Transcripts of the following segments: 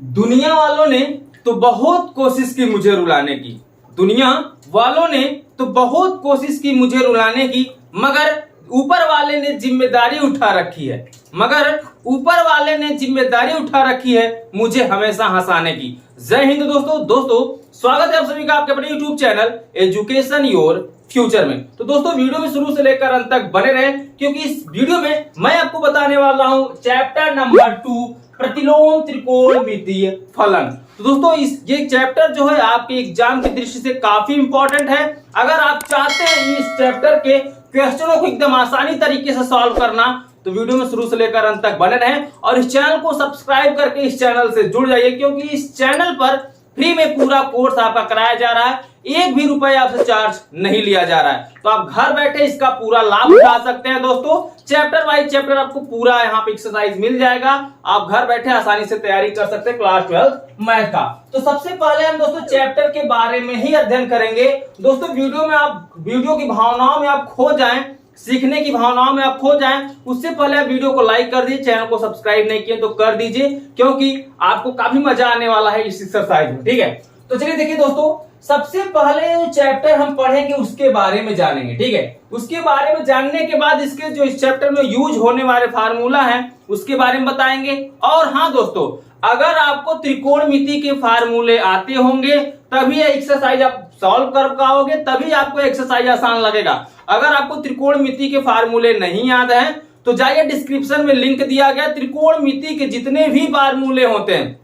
दुनिया वालों ने तो बहुत कोशिश की मुझे रुलाने की, दुनिया वालों ने तो बहुत कोशिश की मुझे रुलाने की, मगर ऊपर वाले ने जिम्मेदारी उठा रखी है, मगर ऊपर वाले ने जिम्मेदारी उठा रखी है मुझे हमेशा हंसाने की। जय हिंद दोस्तों स्वागत है आप सभी का आपके अपने YouTube channel education your future में। तो दोस्तों वीडियो में शुरू से लेकर अंत तक बने रहें, क्योंकि इस वीडियो में मैं आपको बताने वाला हूं चैप्टर नंबर 2 प्रतिलोम त्रिकोणमितीय फलन। तो दोस्तों ये चैप्टर जो है आपके एग्जाम की दृष्टि से काफी इंपॉर्टेंट है। अगर आप चाहते हैं इस चैप्टर के क्वेश्चनों को एकदम आसानी तरीके से सॉल्व करना, तो वीडियो में शुरू से लेकर अंत तक बने रहें और इस चैनल को सब्सक्राइब करके इस चैनल से जुड़ जाइए, क्योंकि इस चैनल पर फ्री में पूरा कोर्स आपका कराया जा रहा है, एक भी रुपए आपसे चार्ज नहीं लिया जा रहा है। तो आप घर बैठे इसका पूरा लाभ उठा सकते हैं। दोस्तों चैप्टर वाइज चैप्टर आपको पूरा यहाँ पे एक्सरसाइज मिल जाएगा, आप घर बैठे आसानी से तैयारी कर सकते हैं क्लास 12 मैथ का। तो सबसे पहले हम दोस्तों चैप्टर के बारे में ही अध्ययन करेंगे। दोस्तों वीडियो की भावनाओं में आप खो जाएं, सीखने की भावनाओं में आप खो जाएं, उससे पहले आप वीडियो को लाइक कर दीजिए, चैनल को सब्सक्राइब नहीं किए तो कर दीजिए, क्योंकि आपको काफी मजा आने वाला है इस एक्सरसाइज में। ठीक है, तो चलिए देखिए दोस्तों, सबसे पहले चैप्टर हम पढ़ेंगे उसके बारे में जानेंगे। ठीक है, उसके बारे में जानने के बाद इसके जो इस चैप्टर में यूज होने वाले फार्मूला हैं उसके बारे में बताएंगे। और हाँ दोस्तों, अगर आपको त्रिकोणमिति के फार्मूले आते होंगे तभी एक्सरसाइज आप सॉल्व कर पाओगे, तभी आपको एक्सरसाइज आसान लगेगा। अगर आपको त्रिकोणमिति के फार्मूले नहीं याद हैं तो जाइए, डिस्क्रिप्शन में लिंक दिया गया, त्रिकोणमिति के जितने भी फार्मूले होते हैं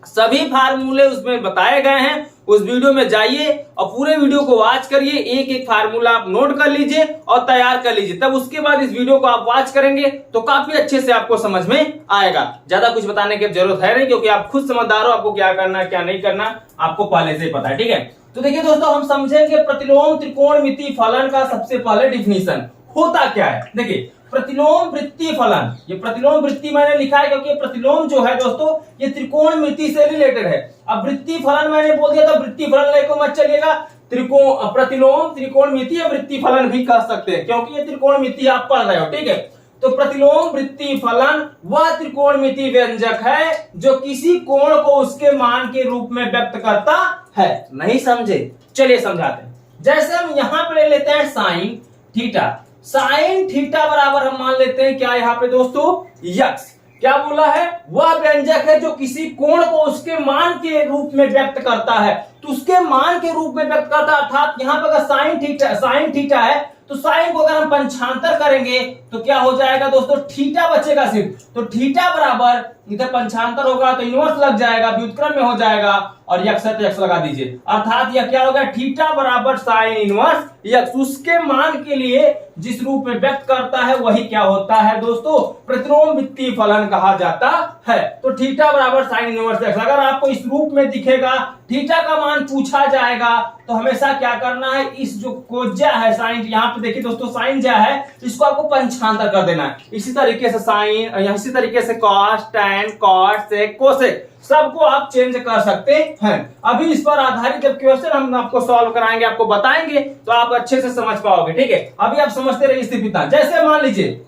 सभी फार्मूले उसमें बताए गए हैं। उस वीडियो में जाइए और पूरे वीडियो को वॉच करिए, एक एक फार्मूला आप नोट कर लीजिए और तैयार कर लीजिए, तब उसके बाद इस वीडियो को आप वॉच करेंगे तो काफी अच्छे से आपको समझ में आएगा। ज्यादा कुछ बताने की जरूरत है नहीं, क्योंकि आप खुद समझदार हो, आपको क्या करना है क्या नहीं करना आपको पहले से ही पता है। ठीक है, तो देखिए दोस्तों, हम समझेंगे प्रतिलोम त्रिकोणमिति फलन का सबसे पहले डिफिनीशन होता क्या है। देखिए प्रतिलोम वृत्तीय फलन, ये प्रतिलोम वृत्तीय मैंने लिखा है क्योंकि प्रतिलोम जो है दोस्तों ये त्रिकोणमिति से रिलेटेड है। अब वृत्तीय फलन मैंने बोल दिया था, वृत्तीय फलन लेको मत चलिएगा, प्रतिलोम त्रिकोणमिति वृत्तीय फलन भी कह सकते हैं, क्योंकि ये त्रिकोणमिति आप पढ़ रहे हो। ठीक है, तो प्रतिलोम वृत्तीय फलन वह त्रिकोणमिति व्यंजक है जो किसी कोण को उसके मान के रूप में व्यक्त करता है। नहीं समझे, चलिए समझाते हैं। जैसे हम यहां पे ले लेते हैं साइन थीटा, साइन थीटा बराबर हम मान लेते हैं क्या यहाँ पे दोस्तों, यक्स। क्या बोला है, वह व्यंजक है जो किसी कोण को उसके मान के रूप में व्यक्त करता है। तो उसके मान के रूप में व्यक्त करता है, अर्थात यहाँ पे अगर साइन थीटा है तो साइन को अगर हम पंचांतर करेंगे तो क्या हो जाएगा दोस्तों, थीटा बचेगा सिर्फ। तो थीटा बराबर इधर पंचांतर होगा तो इनवर्स लग जाएगा, व्युत्क्रम में हो जाएगा, और यक्स है तो यक्स लगा दीजिए, अर्थात यह क्या होगा, थीटा बराबर साइन इनवर्स यक्स। उसके मान के लिए जिस रूप में व्यक्त करता है वही क्या होता है दोस्तों, प्रतिलोम वृत्तीय फलन कहा जाता है। तो थीटा बराबर साइन इनवर्स यक्स, अगर आपको इस रूप में दिखेगा, थीटा का मान पूछा जाएगा, तो हमेशा क्या करना है, इस जो कोज्या है साइन, यहाँ पे देखिए दोस्तों साइन ज्या है, इसको आपको पंचांतर कर देना है। इसी तरीके से साइन, इसी तरीके से कॉस, टैन, कॉट, सेक, कोसेक सबको आप चेंज कर सकते हैं। अभी इस पर आधारित जब क्वेश्चन हम आपको सॉल्व कराएंगे, आपको बताएंगे, तो आप अच्छे से समझ पाओगे। ठीक है, अभी आप समझते रहिए इससे पिता। जैसे मान लीजिए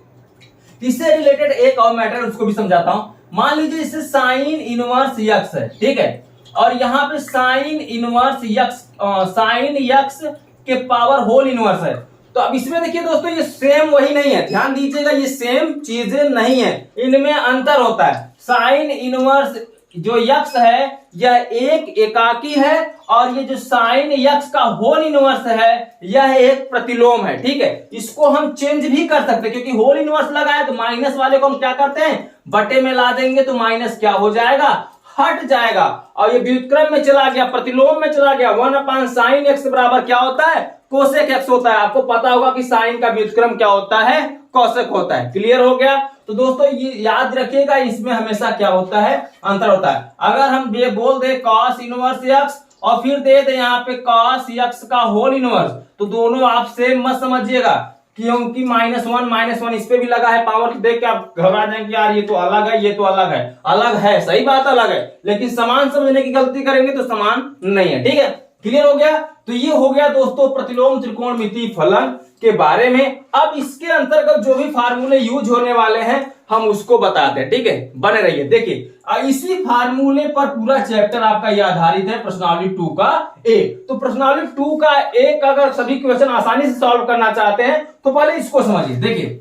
इससे रिलेटेड एक और मैटर, उसको भी समझाता हूं। मान लीजिए इससे साइन इनवर्स यक्स है, ठीक है, और यहाँ पे sine inverse x, sign x के पावर होल इनवर्स है। तो अब इसमें देखिए दोस्तों ये सेम वही नहीं है, ध्यान दीजिएगा, ये सेम चीजें नहीं है, इनमें अंतर होता है। साइन इनवर्स जो यक्स है यह एक एकाकी है, और ये जो साइन यक्स का होल इनवर्स है यह एक प्रतिलोम है। ठीक है, इसको हम चेंज भी कर सकते हैं, क्योंकि होल इनवर्स लगा है तो माइनस वाले को हम क्या करते हैं, बटे में ला देंगे, तो माइनस क्या हो जाएगा, हट जाएगा, और ये व्युत्क्रम में चला गया, प्रतिलोम में चला गया। 1/sin x बराबर क्या होता है, कोसेक x होता है। आपको पता होगा कि साइन का व्युत्क्रम क्या होता है, कोसेक होता है। क्लियर हो गया। तो दोस्तों ये याद रखिएगा, इसमें हमेशा क्या होता है, अंतर होता है। अगर हम ये बोल दे cos इनवर्स x और फिर दे दे यहाँ पे cos x का होल इनवर्स, तो दोनों आप सेम मत समझिएगा, क्योंकि -1 इस पे भी लगा है, पावर देख के आप घबरा जाएंगे, यार ये तो अलग है, ये तो अलग है। अलग है, सही बात अलग है, लेकिन समान समझने की गलती करेंगे तो समान नहीं है। ठीक है, क्लियर हो गया। तो ये हो गया दोस्तों प्रतिलोम त्रिकोणमिति फलन। के बारे में। अब इसके अंतर्गत जो भी फार्मूले यूज होने वाले हैं हम उसको बताते हैं, ठीक है, बने रहिए। देखिए इसी फार्मूले पर पूरा चैप्टर आपका ये आधारित है, प्रश्नावली 2 का एक। तो प्रश्नावली 2 का एक अगर सभी क्वेश्चन आसानी से सॉल्व करना चाहते हैं तो पहले इसको समझिए। देखिए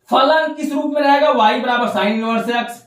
फलन किस रूप में रहेगा, y बराबर साइन इनवर्स एक्स।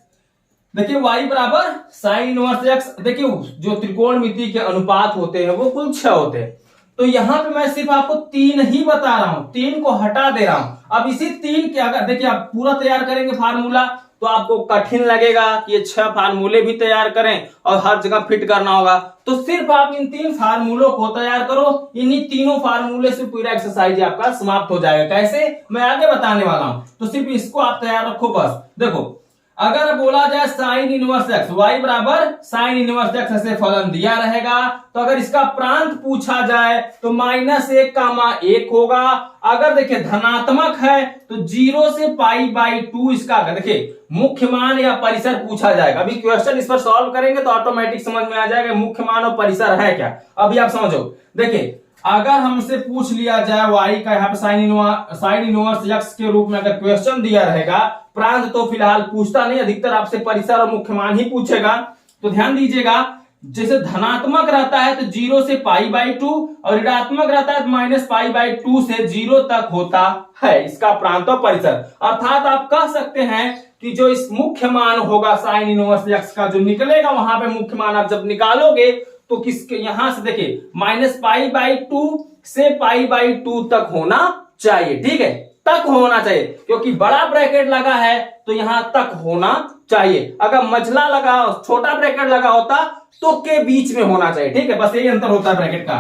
देखिए y बराबर साइन इनवर्स एक्स। देखिए जो त्रिकोणमिति के अनुपात होते हैं वो कुल 6 होते हैं, तो यहां पे मैं सिर्फ आपको 3 ही बता रहा हूं, 3 को हटा दे रहा हूं। अब इसी 3 के अगर देखिए आप पूरा तैयार करेंगे फार्मूला तो आपको कठिन लगेगा कि ये 6 फार्मूले भी तैयार करें और हर जगह फिट करना होगा। तो सिर्फ आप इन 3 फार्मूलों को तैयार करो, इन्हीं तीनों फार्मूले से पूरा एक्सरसाइज आपका समाप्त हो जाएगा। कैसे, मैं आगे बताने वाला हूं, तो सिर्फ इसको आप तैयार रखो बस। देखो अगर बोला जाए साइन इनवर्स एक्स, y बराबर साइन इनवर्स एक्स ऐसे फलन दिया रहेगा, तो अगर इसका प्रांत पूछा जाए तो -1, होगा। अगर देखिए धनात्मक है तो 0 से π/2 इसका देखिए मुख्य मान या परिसर पूछा जाएगा। अभी क्वेश्चन इस पर सॉल्व करेंगे तो ऑटोमेटिक समझ में आ जाएगा मुख्य मान और परिसर है क्या। अभी आप समझो, देखिए अगर हमसे पूछ लिया जाए y का यहाँ पे साइन इनवर्स एक्स के रूप में अगर क्वेश्चन दिया रहेगा, प्रांत तो फिलहाल पूछता नहीं, अधिकतर आपसे परिसर और मुख्य मान ही पूछेगा। तो ध्यान दीजिएगा, जैसे धनात्मक रहता है तो 0 से π/2 और ऋणात्मक रहता है तो -π/2 से 0 तक होता है इसका प्रांत और परिसर। अर्थात आप कह सकते हैं कि जो इस मुख्य मान होगा साइन इनवर्स एक्स का जो निकलेगा, वहां पे मुख्य मान आप जब निकालोगे तो किसके यहां से देखिए -π/2 से π/2 तक होना चाहिए, ठीक है, तक होना चाहिए, क्योंकि बड़ा ब्रैकेट लगा है तो यहां तक होना चाहिए। अगर मझला लगा, छोटा ब्रैकेट लगा होता तो के बीच में होना चाहिए, ठीक है, बस यही अंतर होता है ब्रैकेट का।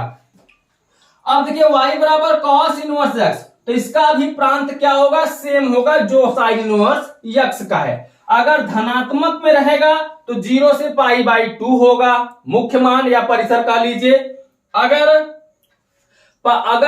अब देखिए y बराबर cos इनवर्स एक्स, तो इसका भी प्रांत क्या होगा, सेम होगा जो साइन इनवर्स एक्स का है। अगर धनात्मक में रहेगा तो 0 से π/2 होगा, मुख्य मान या परिसर का लीजिए। अगर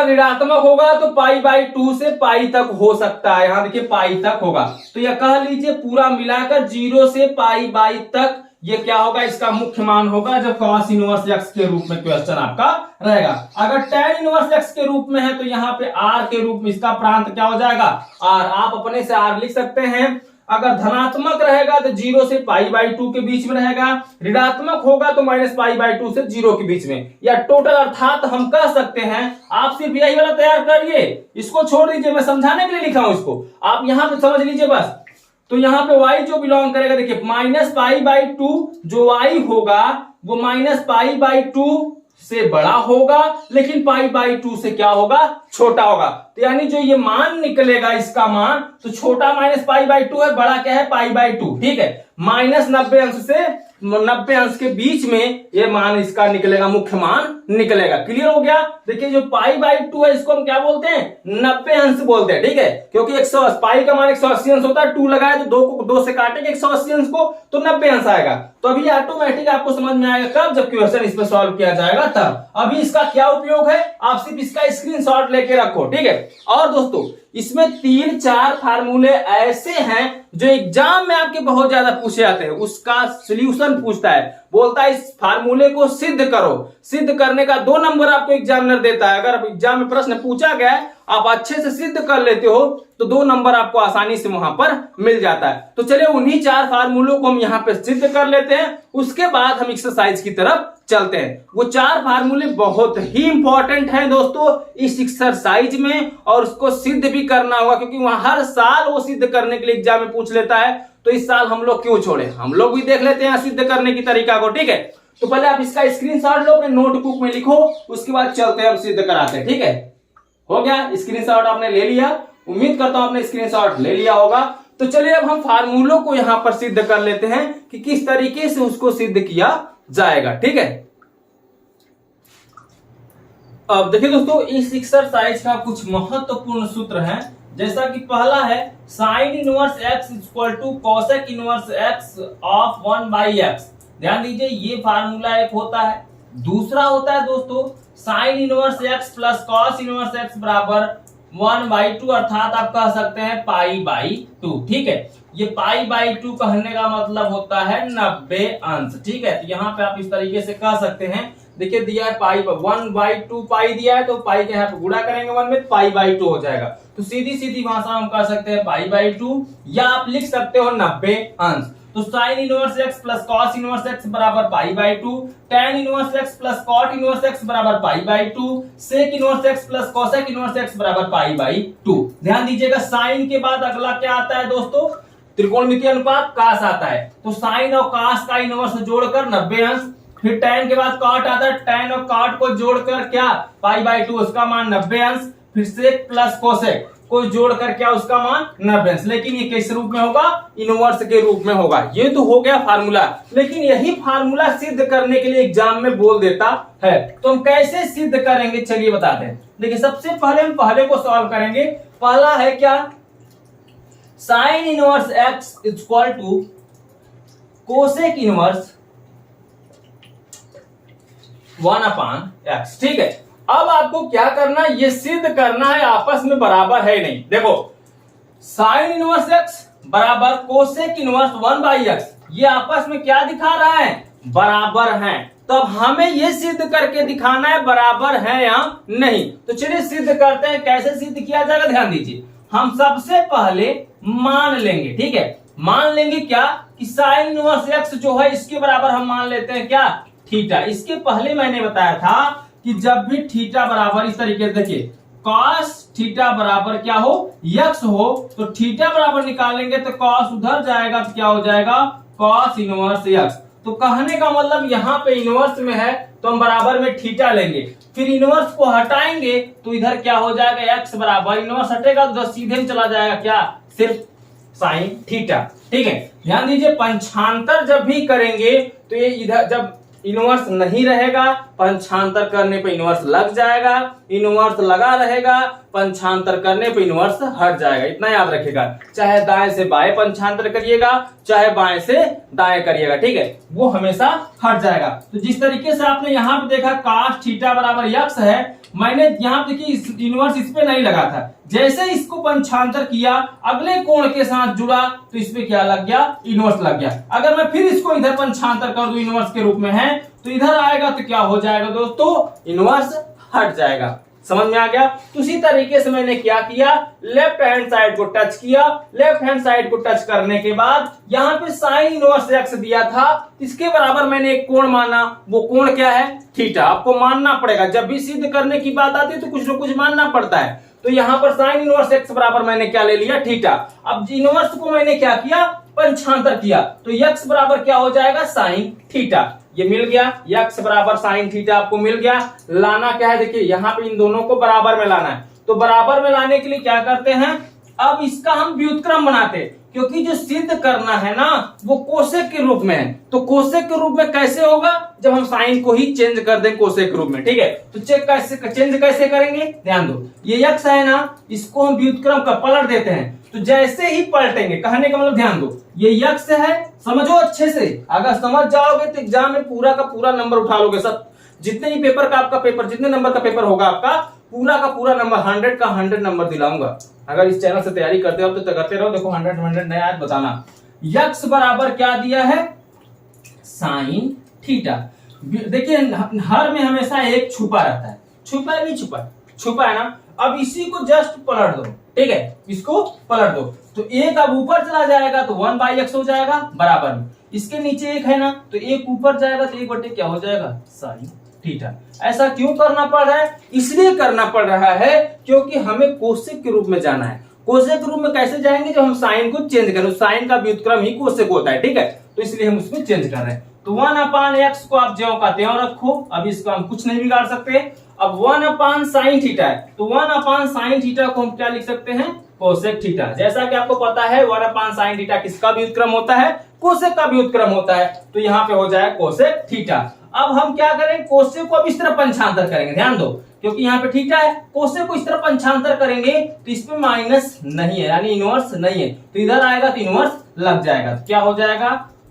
ऋणात्मक होगा तो π/2 से पाई तक हो सकता है, यहां देखिए पाई तक होगा, तो यह कह लीजिए पूरा मिलाकर 0 से π/2 तक ये क्या होगा, इसका मुख्य मान होगा जब cos इनवर्स एक्स के रूप में क्वेश्चन आपका रहेगा। अगर tan इनवर्स एक्स के रूप में है तो यहाँ पे r के रूप में इसका प्रांत क्या हो जाएगा, r। आप अपने से r लिख सकते हैं। अगर धनात्मक रहेगा तो 0 से π/2 के बीच में रहेगा, ऋणात्मक होगा तो -π/2 से 0 के बीच में, या टोटल। अर्थात हम कह सकते हैं, आप सिर्फ यही वाला तैयार करिए, इसको छोड़ दीजिए, मैं समझाने के लिए लिखा हूं इसको, आप यहां पे समझ लीजिए बस। तो यहाँ पे y जो बिलोंग करेगा, देखिए -π/2 जो y होगा वो -π/2 से बड़ा होगा, लेकिन π/2 से क्या होगा, छोटा होगा। तो यानी जो ये मान निकलेगा इसका मान, तो छोटा -π/2 है, बड़ा क्या है π/2, ठीक है। -90 अंश से 90 अंश के बीच में ये मान इसका निकलेगा, मुख्य मान निकलेगा। क्लियर हो गया। देखिए जो π/2 है इसको हम क्या बोलते हैं, 90 अंश बोलते हैं, ठीक है, क्योंकि 180 पाई का मान 180 अंश होता है, 2 लगाए तो 2 को 2 से काटेंगे 180 अंश को, तो 90 अंश आएगा। तो अभी ऑटोमेटिक आपको समझ में आएगा कब, जब क्वेश्चन इस पर सॉल्व किया जाएगा तब। अभी इसका क्या उपयोग है, आप सिर्फ इसका स्क्रीनशॉट लेके रखो, ठीक है। और दोस्तों इसमें 3-4 फार्मूले ऐसे हैं जो एग्जाम में आपके बहुत ज्यादा पूछे जाते हैं, उसका सॉल्यूशन पूछता है, बोलता है इस फार्मूले को सिद्ध करो। सिद्ध करने का 2 नंबर आपको एग्जामिनर देता है। अगर एग्जाम में प्रश्न पूछा गया है, आप अच्छे से सिद्ध कर लेते हो तो 2 नंबर आपको आसानी से वहां पर मिल जाता है। तो चलिए उन्हीं 4 फार्मूलों को हम यहाँ पे सिद्ध कर लेते हैं, उसके बाद हम एक्सरसाइज की तरफ चलते हैं। वो 4 फार्मूले बहुत ही इंपॉर्टेंट हैं दोस्तों इस एक्सरसाइज में, और उसको सिद्ध भी करना होगा, क्योंकि वहां हर साल वो सिद्ध करने के लिए एग्जाम में पूछ लेता है। तो इस साल हम लोग क्यों छोड़े, हम लोग भी देख लेते हैं सिद्ध करने की तरीका को, ठीक है। तो पहले आप इसका स्क्रीनशॉट लो, अपने नोटबुक में लिखो, उसके बाद चलते हैं हम सिद्ध कराते हैं, ठीक है। हो गया, स्क्रीनशॉट आपने ले लिया, उम्मीद करता हूं आपने स्क्रीनशॉट ले लिया होगा। तो चलिए अब हम फार्मूलों को यहां पर सिद्ध कर लेते हैं कि किस तरीके से उसको सिद्ध किया जाएगा, ठीक है। अब देखिए दोस्तों, इस एक्सरसाइज का कुछ महत्वपूर्ण सूत्र हैं, जैसा कि पहला है sine inverse x equal to cosec inverse x of 1/x। ध्यान दीजिए ये फार्मूला एक होता है। दूसरा होता है दोस्तों sign inverse X plus cos inverse X बराबर 1/2 अर्थात आप कह सकते हैं π/2। ठीक है, ये π/2 कहने का मतलब होता है 90 अंश। ठीक है, तो यहाँ पे आप इस तरीके से कह सकते हैं, देखिए दिया है 1/2 पाई दिया है, तो पाई के यहाँ पे गुणा करेंगे 1 में, π/2 हो जाएगा। तो सीधी सीधी भाषा हम कह सकते हैं π/2, या आप लिख सकते हो 90 अंश। तो sine inverse X plus cos inverse X बराबर π/2, tan inverse X plus cot inverse X बराबर π/2, sec inverse X plus cosec inverse X बराबर π/2। ध्यान दीजिएगा, साइन के बाद अगला क्या आता है दोस्तों? त्रिकोणमितीय अनुपात कास आता है। तो साइन और कास का इनवर्स जोड़कर 90 अंश, फिर tan के बाद कॉट आता है, tan और कॉट को जोड़कर क्या π/2 उसका मान 90 अंश, फिर सेक प्लस कोसेक को जोड़कर क्या उसका मान 90 अंश। लेकिन ये किस रूप में होगा? इनवर्स के रूप में होगा। ये तो हो गया फार्मूला, लेकिन यही फार्मूला सिद्ध करने के लिए एग्जाम में बोल देता है। तो हम कैसे सिद्ध करेंगे चलिए बताते हैं। देखिए सबसे पहले हम पहले को सॉल्व करेंगे। पहला है क्या? Sine inverse x equal to cosec inverse 1/x। ठीक है, अब आपको क्या करना है? ये सिद्ध करना है आपस में बराबर है नहीं। देखो साइन इनवर्स एक्स बराबर कोसेक इनवर्स 1/x, ये आपस में क्या दिखा रहा है? बराबर है। तो अब हमें ये सिद्ध करके दिखाना है बराबर है या नहीं। तो चलिए सिद्ध करते हैं। कैसे सिद्ध किया जाएगा? ध्यान दीजिए, हम सबसे पहले मान लेंगे। ठीक है, मान लेंगे क्या कि साइन इनवर्स एक्स जो है इसके बराबर हम मान लेते हैं क्या? थीटा। इसके पहले मैंने बताया था कि जब भी थीटा बराबर इस तरीके से देखिए कॉस थीटा बराबर क्या हो? यक्स हो, तो थीटा बराबर निकालेंगे तो कॉस उधर जाएगा तो क्या हो जाएगा? Cos inverse x. तो कहने का मतलब यहाँ पे इनवर्स में है तो हम बराबर में थीटा लेंगे, फिर इनवर्स को हटाएंगे तो इधर क्या हो जाएगा? एक्स बराबर इनवर्स हटेगा तो सीधे में चला जाएगा क्या? सिर्फ साइन थीटा। ठीक है, ध्यान दीजिए, पंचांतर जब भी करेंगे तो ये इधर जब इनवर्स नहीं रहेगा, पंचांतर करने पे इनवर्स लग जाएगा, इनवर्स लगा रहेगा, पंचांतर करने पे इनवर्स हट जाएगा। इतना याद रखिएगा, चाहे दाएं से बाएं पंचांतर करिएगा, चाहे बाएं से दाएं करिएगा। ठीक है, वो हमेशा हट जाएगा। तो जिस तरीके से आपने यहाँ पे देखा cos थीटा बराबर यक्स है, मैंने यहाँ पे देखिए इनवर्स इस पे नहीं लगा था, जैसे इसको पंचांतर किया अगले कोण के साथ जुड़ा तो इस पे क्या लग गया? इनवर्स लग गया। अगर मैं फिर इसको इधर पंचांतर कर दूं इनवर्स के रूप में है तो इधर आएगा तो क्या हो जाएगा दोस्तों? इनवर्स हट जाएगा। समझ में आ गया? तो उसी तरीके से मैंने क्या किया? लेफ्ट हैंड साइड को टच किया, लेफ्ट हैंड साइड को टच करने के बाद यहाँ पे साइन इनवर्स एक्स दिया था, इसके बराबर मैंने एक कोण माना। वो कोण क्या है? थीटा। आपको मानना पड़ेगा, जब भी सिद्ध करने की बात आती है तो कुछ न कुछ मानना पड़ता है। तो यहाँ पर साइन इनवर्स एक्स बराबर मैंने क्या ले लिया? थीटा। अब इनवर्स को मैंने क्या किया? पंचांतर किया, तो यक्स बराबर क्या हो जाएगा? Sine theta. ये मिल गया, यक्स बराबर साइन थीटा आपको मिल गया। लाना क्या है? देखिए यहाँ पे इन दोनों को बराबर में लाना है। तो बराबर में लाने के लिए क्या करते हैं? अब इसका हम व्युत्क्रम बनाते हैं, क्योंकि जो सिद्ध करना है ना वो कोसेक के रूप में है। तो कोसेक के रूप में कैसे होगा? जब हम साइन को ही चेंज कर दें कोसेक के रूप में। ठीक है, तो चेंज कैसे करेंगे? ध्यान दो, ये यक्स है ना, इसको हम व्युत्क्रम का पलट देते हैं। तो जैसे ही पलटेंगे, कहने का मतलब ध्यान दो, ये यक्स है, समझो अच्छे से। अगर समझ जाओगे तो एग्जाम में पूरा का पूरा नंबर उठा लोगे। सब जितने ही पेपर का आपका पेपर, जितने नंबर का पेपर होगा आपका, पूरा का पूरा नंबर 100 का 100 नंबर दिलाऊंगा। अगर इस चैनल से तैयारी करते हो तो करते रहो। देखो 100 नया आज बताना। यक्स बराबर क्या दिया है? Sine theta. देखिए हर में हमेशा एक छुपा रहता है, छुपा है नहीं छुपा? छुपा है ना। अब इसी को जस्ट पलट दो। ठीक है, इसको पलट दो तो एक अब ऊपर चला जाएगा तो 1/x हो जाएगा बराबर में। इसके नीचे एक है ना, तो एक ऊपर जाएगा तो एक बटे क्या हो जाएगा? Sine theta. ऐसा क्यों करना पड़ रहा है? इसलिए करना पड़ रहा है क्योंकि हमें कोसेक के रूप में जाना है। कोसेक के रूप में कैसे जाएंगे? जब हम साइन को चेंज करें, साइन का व्युत्क्रम ही कोसेक होता है। ठीक है, तो इसलिए हम उसमें चेंज कर रहे हैं। तो 1/x को आप ज्यों का त्यों रखो, अब इसको हम कुछ नहीं बिगाड़ सकते। अब 1/sin थीटा है, तो 1/sin थीटा को हम क्या लिख सकते हैं? Cosec theta. जैसा कि आपको पता है 1/sin थीटा किसका व्युत्क्रम होता है? कोसेक का व्युत्क्रम होता है। तो यहाँ पे हो जाए कोसेक थीटा। अब हम क्या करें? कोसेक को अब इस तरह पंचांतर करेंगे। ध्यान दो, क्योंकि यहाँ पे थीटा है, कोसेक को इस तरह पंचांतर करेंगे तो इसमें माइनस नहीं है, यानी इनवर्स नहीं है, तो इधर आएगा तो इनवर्स लग जाएगा। तो क्या हो जाएगा?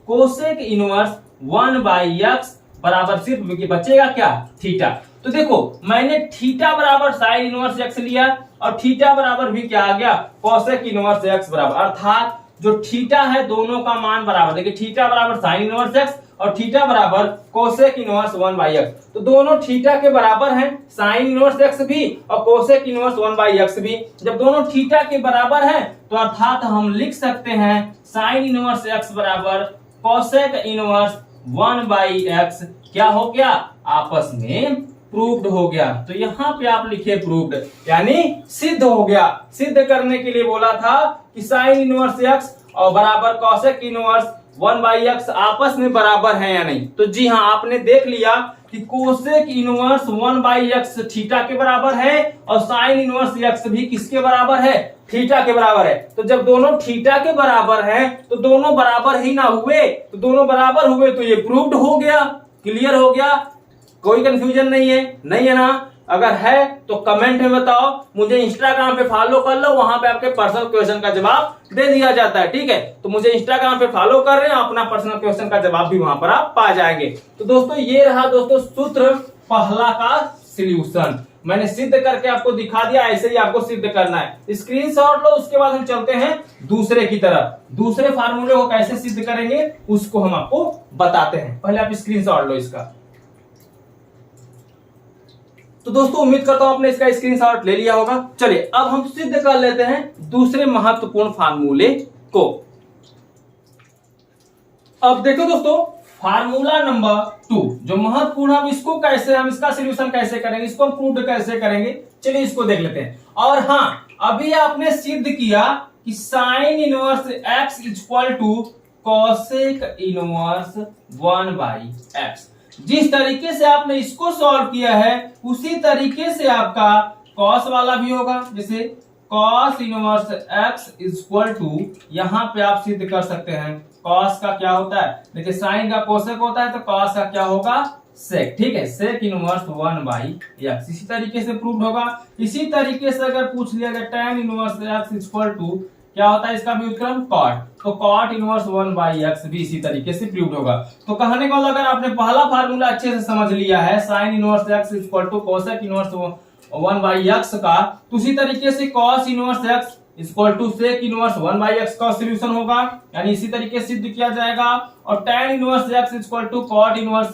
कोसेक इनवर्स 1/x बराबर सिर्फ बचेगा क्या? थीटा। तो देखो मैंने थीटा बराबर साइन इनवर्स एक्स लिया और थीटा बराबर भी क्या आ गया, कोसेक इनवर्स एक्स बराबर, अर्थात जो थीटा है दोनों का मान बराबर, देखिए थीटा बराबर साइन इनवर्स एक्स और थीटा बराबर कोसेक इनवर्स 1/x, तो दोनों थीटा के बराबर हैं, साइन इनवर्स एक्स भी और कोसेक इनवर्स 1/x भी। जब दोनों थीटा के बराबर हैं तो अर्थात हम लिख सकते हैं साइन इनवर्स एक्स बराबर कोसेक इनवर्स 1/x क्या हो गया, आपस में प्रूव्ड हो गया। तो यहां पे आप लिखिए प्रूव्ड, यानी सिद्ध हो गया। सिद्ध करने के लिए बोला था कि साइन इनवर्स एक्स और बराबर कोसेक इनवर्स 1/x आपस में बराबर है या नहीं। तो जी हाँ, आपने देख लिया कि कोसेक इनवर्स 1/x थीटा के बराबर है और साइन इनवर्स x भी किसके बराबर है, थीटा के बराबर है। तो जब दोनों थीटा के बराबर हैं तो दोनों बराबर ही ना हुए, तो दोनों बराबर हुए तो ये प्रूव्ड हो गया, क्लियर हो गया, कोई कंफ्यूजन नहीं है ना। अगर है तो कमेंट में बताओ, मुझे इंस्टाग्राम पे फॉलो कर लो, वहां पे आपके पर्सनल क्वेश्चन का जवाब दे दिया जाता है, ठीक है। तो मुझे इंस्टाग्राम पे फॉलो कर रहे हैं, अपना पर्सनल क्वेश्चन का जवाब भी वहां पर आप पा जाएंगे। तो दोस्तों ये रहा दोस्तों सूत्र पहला का सॉल्यूशन, मैंने सिद्ध करके आपको दिखा दिया, ऐसे ही आपको सिद्ध करना है। स्क्रीनशॉट लो, उसके बाद हम चलते हैं दूसरे की तरफ। दूसरे फार्मूले को कैसे सिद्ध करेंगे उसको हम आपको बताते हैं, पहले आप स्क्रीनशॉट लो इसका। तो दोस्तों उम्मीद करता हूं आपने इसका स्क्रीनशॉट ले लिया होगा। चलिए अब हम सिद्ध कर लेते हैं दूसरे महत्वपूर्ण फार्मूले को। अब देखो दोस्तों, फार्मूला नंबर 2 जो महत्वपूर्ण, हम इसको कैसे, हम इसका सॉल्यूशन कैसे करेंगे, इसको हम प्रूव कैसे करेंगे, चलिए इसको देख लेते हैं। और हाँ, अभी आपने सिद्ध किया कि sine inverse x equal to cosec inverse 1/x। जिस तरीके से आपने इसको सॉल्व किया है उसी तरीके से आपका कॉस वाला भी होगा, जैसे cos inverse x equal to, यहां पे आप सिद्ध कर सकते हैं कॉस का क्या होता है, देखिए साइन का कोसेक होता है तो कॉस का क्या होगा, सेक, ठीक है, सेक इनवर्स 1/x। इसी तरीके से प्रूव होगा। इसी तरीके से अगर पूछ लिया जाए tan inverse x equal to क्या होता है इसका व्युत्क्रम कॉट, तो कॉट इनवर्स 1/x भी इसी तरीके से प्रूव होगा। तो कहने को अगर आपने पहला फार्मूला अच्छे से समझ लिया है sine inverse x equal to cosec inverse 1/x का, तो उसी तरीके से cos inverse x equal to sec inverse 1/x का सॉल्यूशन होगा, यानी इसी तरीके से सिद्ध किया जाएगा। और tan inverse x equal to cot inverse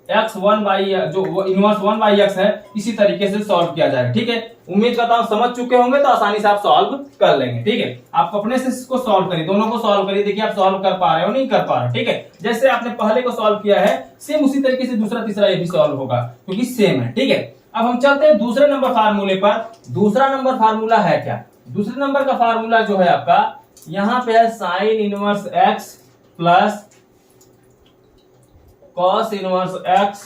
x 1/, जो इनवर्स 1/x है, इसी तरीके से सॉल्व किया जाएगा, ठीक है। उम्मीद करता हूं समझ चुके होंगे, तो आसानी से आप सॉल्व कर लेंगे, ठीक है। आप अपने से इसको सॉल्व करिए, दोनों को सॉल्व करिए, देखिए आप सॉल्व कर पा रहे हो नहीं कर पा रहे, ठीक है। जैसे आपने पहले को सॉल्व किया है सेम उसी तरीके से दूसरा तीसरा ये भी सॉल्व होगा, क्योंकि सेम है, ठीक है। अब हम चलते हैं दूसरे नंबर फार्मूले पर। दूसरा नंबर फार्मूला है क्या, दूसरे नंबर का फार्मूला जो है आपका यहां पे है sine inverse x plus cos inverse x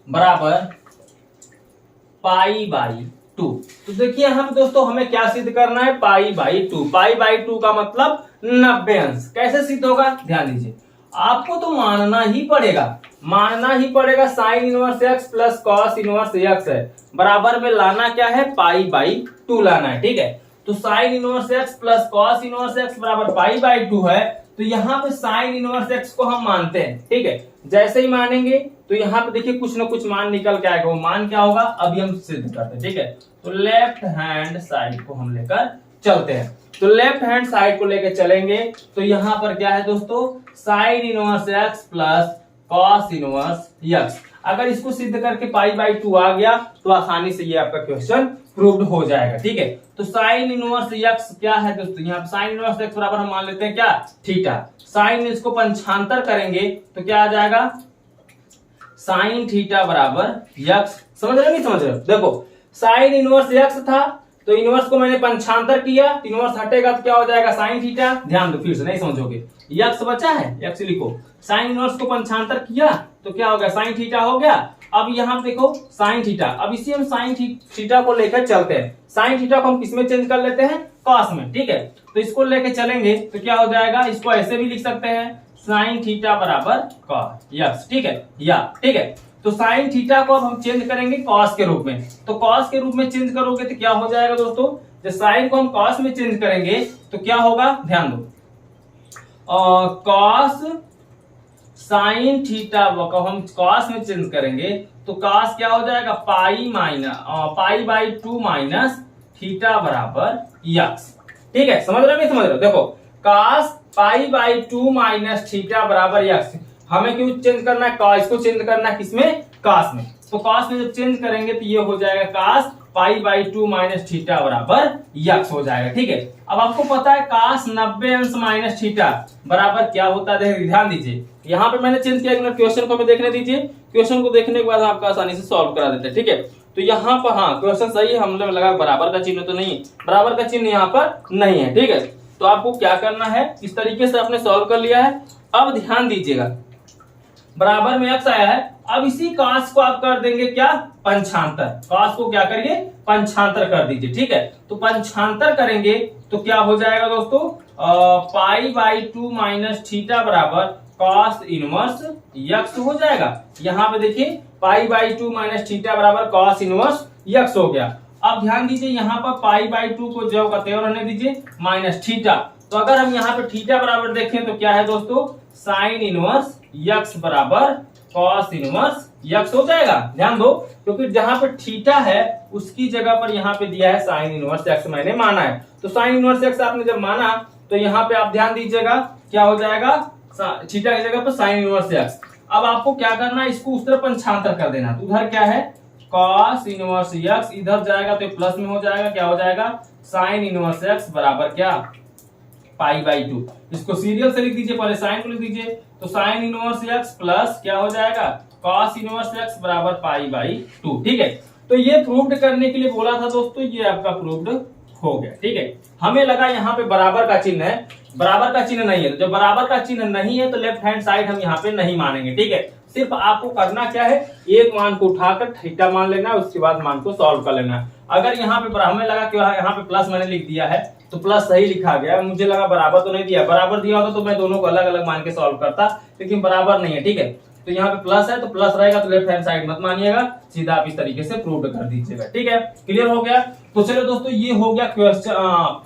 बराबर π/2। तो देखिए यहां पे दोस्तों हमें क्या सिद्ध करना है, π/2। π/2 का मतलब 90 अंश। कैसे सिद्ध होगा, ध्यान दीजिए, आपको तो मानना ही पड़ेगा sign inverse x plus cos inverse x है, बराबर में लाना क्या है, π/2 लाना है, ठीक है। तो sine inverse x plus cos inverse x बराबर π/2 है, तो यहाँ पे साइन इनवर्स x को हम मानते हैं, ठीक है। जैसे ही मानेंगे तो यहाँ पे देखिए कुछ ना कुछ मान निकल के आएगा, वो मान क्या होगा अभी हम सिद्ध करते हैं, ठीक है। तो लेफ्ट हैंड साइड को हम लेकर चलते हैं। तो लेफ्ट हैंड साइड को लेकर चलेंगे तो यहाँ पर क्या है दोस्तों, sign inverse x plus cos inverse x। अगर इसको सिद्ध करके π/2 आ गया तो आसानी से ये आपका क्वेश्चन प्रूव्ड हो जाएगा, ठीक है। तो साइन इनवर्स x क्या है दोस्तों, यहाँ साइन इनवर्स x बराबर हम मान लेते हैं क्या, थीटा। साइन इसको पंचांतर करेंगे तो क्या आ जाएगा, साइन थीटा बराबर x। समझ रहे हो नहीं समझ रहे हो, देखो साइन इनवर्स x था तो इनवर्स को मैंने पंचांतर किया, इनवर्स हटेगा तो क्या हो जाएगा, साइन थीटा। ध्यान दो, फिर से नहीं समझोगे, x बचा है, x लिखो, साइन इनवर्स को पंचांतर किया तो क्या हो गया, साइन थीटा हो गया। अब यहाँ देखो साइन थीटा, अब इसी हम साइन थीटा को लेकर चलते हैं। साइन थीटा को हम किसमें चेंज कर लेते हैं, कॉस में, ठीक है। तो इसको लेके चलेंगे तो क्या हो जाएगा, इसको ऐसे भी लिख सकते हैं, साइन थीटा बराबर कॉस x, ठीक है, या ठीक है। तो साइन थीटा को अब हम चेंज करेंगे कॉस के रूप में, तो कॉस के रूप में चेंज करोगे तो क्या हो जाएगा दोस्तों, जब साइन को हम कॉस में चेंज करेंगे तो क्या होगा, ध्यान दो, कॉस साइन थीटा को हम कॉस में चेंज करेंगे तो कॉस क्या हो जाएगा, π/2 माइनस थीटा बराबर यक्स। ठीक है, समझ रहे हो नहीं समझ रहे हो? देखो cos pi by 2 minus theta बराबर यक्स, हमें क्यों चेंज करना है? cos को चेंज करना है किसमें? cos में। तो cos में जब चेंज करेंगे तो ये हो जाएगा cos pi by 2 minus theta बराबर यक्स हो जाएगा। ठीक है, अब आपको पता है cos 90 अंश माइनस थीटा बराबर क्या होता है? ध्यान दीजिए, यहाँ पे मैंने चेंज किया, क्वेश्चन को हमें देखने दीजिए, क्वेश्चन को देखने के बाद आपका आसानी से सॉल्व करा देते हैं। ठीक है, तो यहाँ पर हाँ क्वेश्चन सही है, हमने लगा बराबर का चिन्ह तो नहीं, बराबर का चिन्ह यहाँ पर नहीं है। ठीक है, तो आपको क्या करना है, इस तरीके से आपने सॉल्व कर लिया है। अब ध्यान दीजिएगा, बराबर में x आया है, अब इसी cos को आप कर देंगे क्या? पंचांतर। cos को क्या करिए? पंचांतर कर दीजिए। ठीक है, तो पंचांतर करेंगे तो क्या हो जाएगा दोस्तों? पाई बाई 2 माइनस थीटा बराबर cos इनवर्स यक्स हो जाएगा। यहाँ पे देखिए पाई बाई 2 माइनस थीटा बराबर cos इनवर्स यक्स हो गया। अब ध्यान दीजिए, यहाँ पर पाई बाई 2 को जो का त्यों रहने दीजिए माइनस थीटा, तो अगर हम यहाँ पे थीटा बराबर देखें तो क्या है दोस्तों? साइन इनवर्स यक्स बराबर cos इनवर्स यक्स हो जाएगा। ध्यान दो, क्योंकि जहां पे थीटा है उसकी जगह पर यहाँ पे दिया है साइन इनवर्स एक्स मैंने माना है, तो साइन इनवर्स एक्स आपने जब माना तो यहाँ पे आप ध्यान दीजिएगा क्या हो जाएगा? थीटा की जगह पर साइन इनवर्स एक्स। अब आपको क्या करना है, इसको उस तरफ पंचांतर कर देना, तो उधर क्या है? cos इनवर्स यक्स, इधर जाएगा तो प्लस में हो जाएगा, क्या हो जाएगा? साइन इनवर्स एक्स बराबर क्या? Pi by 2। इसको सीरियल से लिख दीजिए, पहले साइन को लिख दीजिए, तो साइन इनवर्स एक्स प्लस क्या हो जाएगा? cos इनवर्स एक्स बराबर पाई बाई 2। ठीक है, तो ये प्रूव्ड करने के लिए बोला था दोस्तों, ये आपका प्रूव्ड हो गया। ठीक है, हमें लगा यहाँ पे बराबर का चिन्ह है, बराबर का चिन्ह नहीं है, तो जब बराबर का चिन्ह नहीं है तो लेफ्ट हैंड साइड हम यहाँ पे नहीं मानेंगे। ठीक है, सिर्फ आपको करना क्या है, एक मान को उठाकर थीटा मान लेना है, उसके बाद मान को सॉल्व कर लेना है। अगर यहाँ पे हमें लगा कि यहाँ पे प्लस मैंने लिख दिया है तो प्लस सही लिखा गया, मुझे लगा बराबर तो नहीं दिया, बराबर दिया होता तो मैं दोनों को अलग अलग मान के सॉल्व करता, लेकिन बराबर नहीं है। ठीक है, तो यहाँ पे प्लस है तो प्लस रहेगा, तो लेफ्ट हैंड साइड मत मानिएगा, सीधा आप इस तरीके से प्रूव कर दीजिएगा। ठीक है, क्लियर हो गया? तो चलो दोस्तों, ये हो गया क्वेश्चन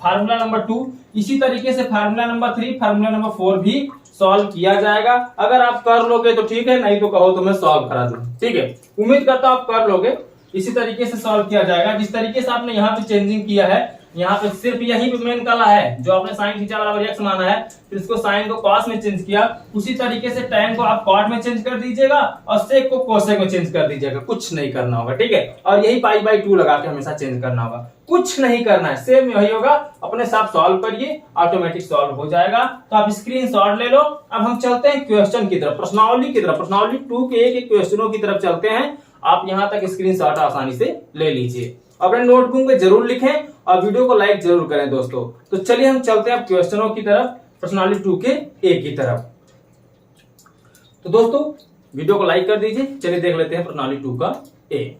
फार्मूला नंबर 2। इसी तरीके से फार्मूला नंबर 3, फार्मूला नंबर 4 भी सॉल्व किया जाएगा। अगर आप कर लोगे तो ठीक है, नहीं तो कहो तो मैं सॉल्व करा दूं। ठीक है, उम्मीद करता हूं आप कर लोगे। इसी तरीके से सॉल्व किया जाएगा, जिस तरीके से आपने यहाँ पे चेंजिंग किया है, यहाँ पे सिर्फ यही पे मेन कला है, जो आपने साइन थीटा बराबर एक्स माना है, फिर इसको साइन को कॉस में चेंज किया, उसी तरीके से tan को आप कॉट में चेंज कर दीजिएगा और सेक को कोसेक में चेंज कर दीजिएगा, कुछ नहीं करना होगा। ठीक है, और यही पाई बाई 2 लगा के हमेशा चेंज करना होगा, कुछ नहीं करना है, सेम यही होगा। अपने साथ सॉल्व करिए, ऑटोमेटिक सॉल्व हो जाएगा। तो आप स्क्रीनशॉट ले लो। अब हम चलते हैं क्वेश्चन की तरफ, प्रश्नावली की तरफ, प्रश्नावली 2 के एक क्वेश्चनों की तरफ चलते हैं। आप यहाँ तक स्क्रीनशॉट आसानी से ले लीजिए, अपने नोटबुक में जरूर लिखें और वीडियो को लाइक जरूर करें दोस्तों। तो चलिए हम चलते हैं क्वेश्चनों की तरफ, प्रश्नावली 2 के ए की तरफ। तो दोस्तों वीडियो को लाइक कर दीजिए, चलिए देख लेते हैं प्रश्नावली 2 का ए।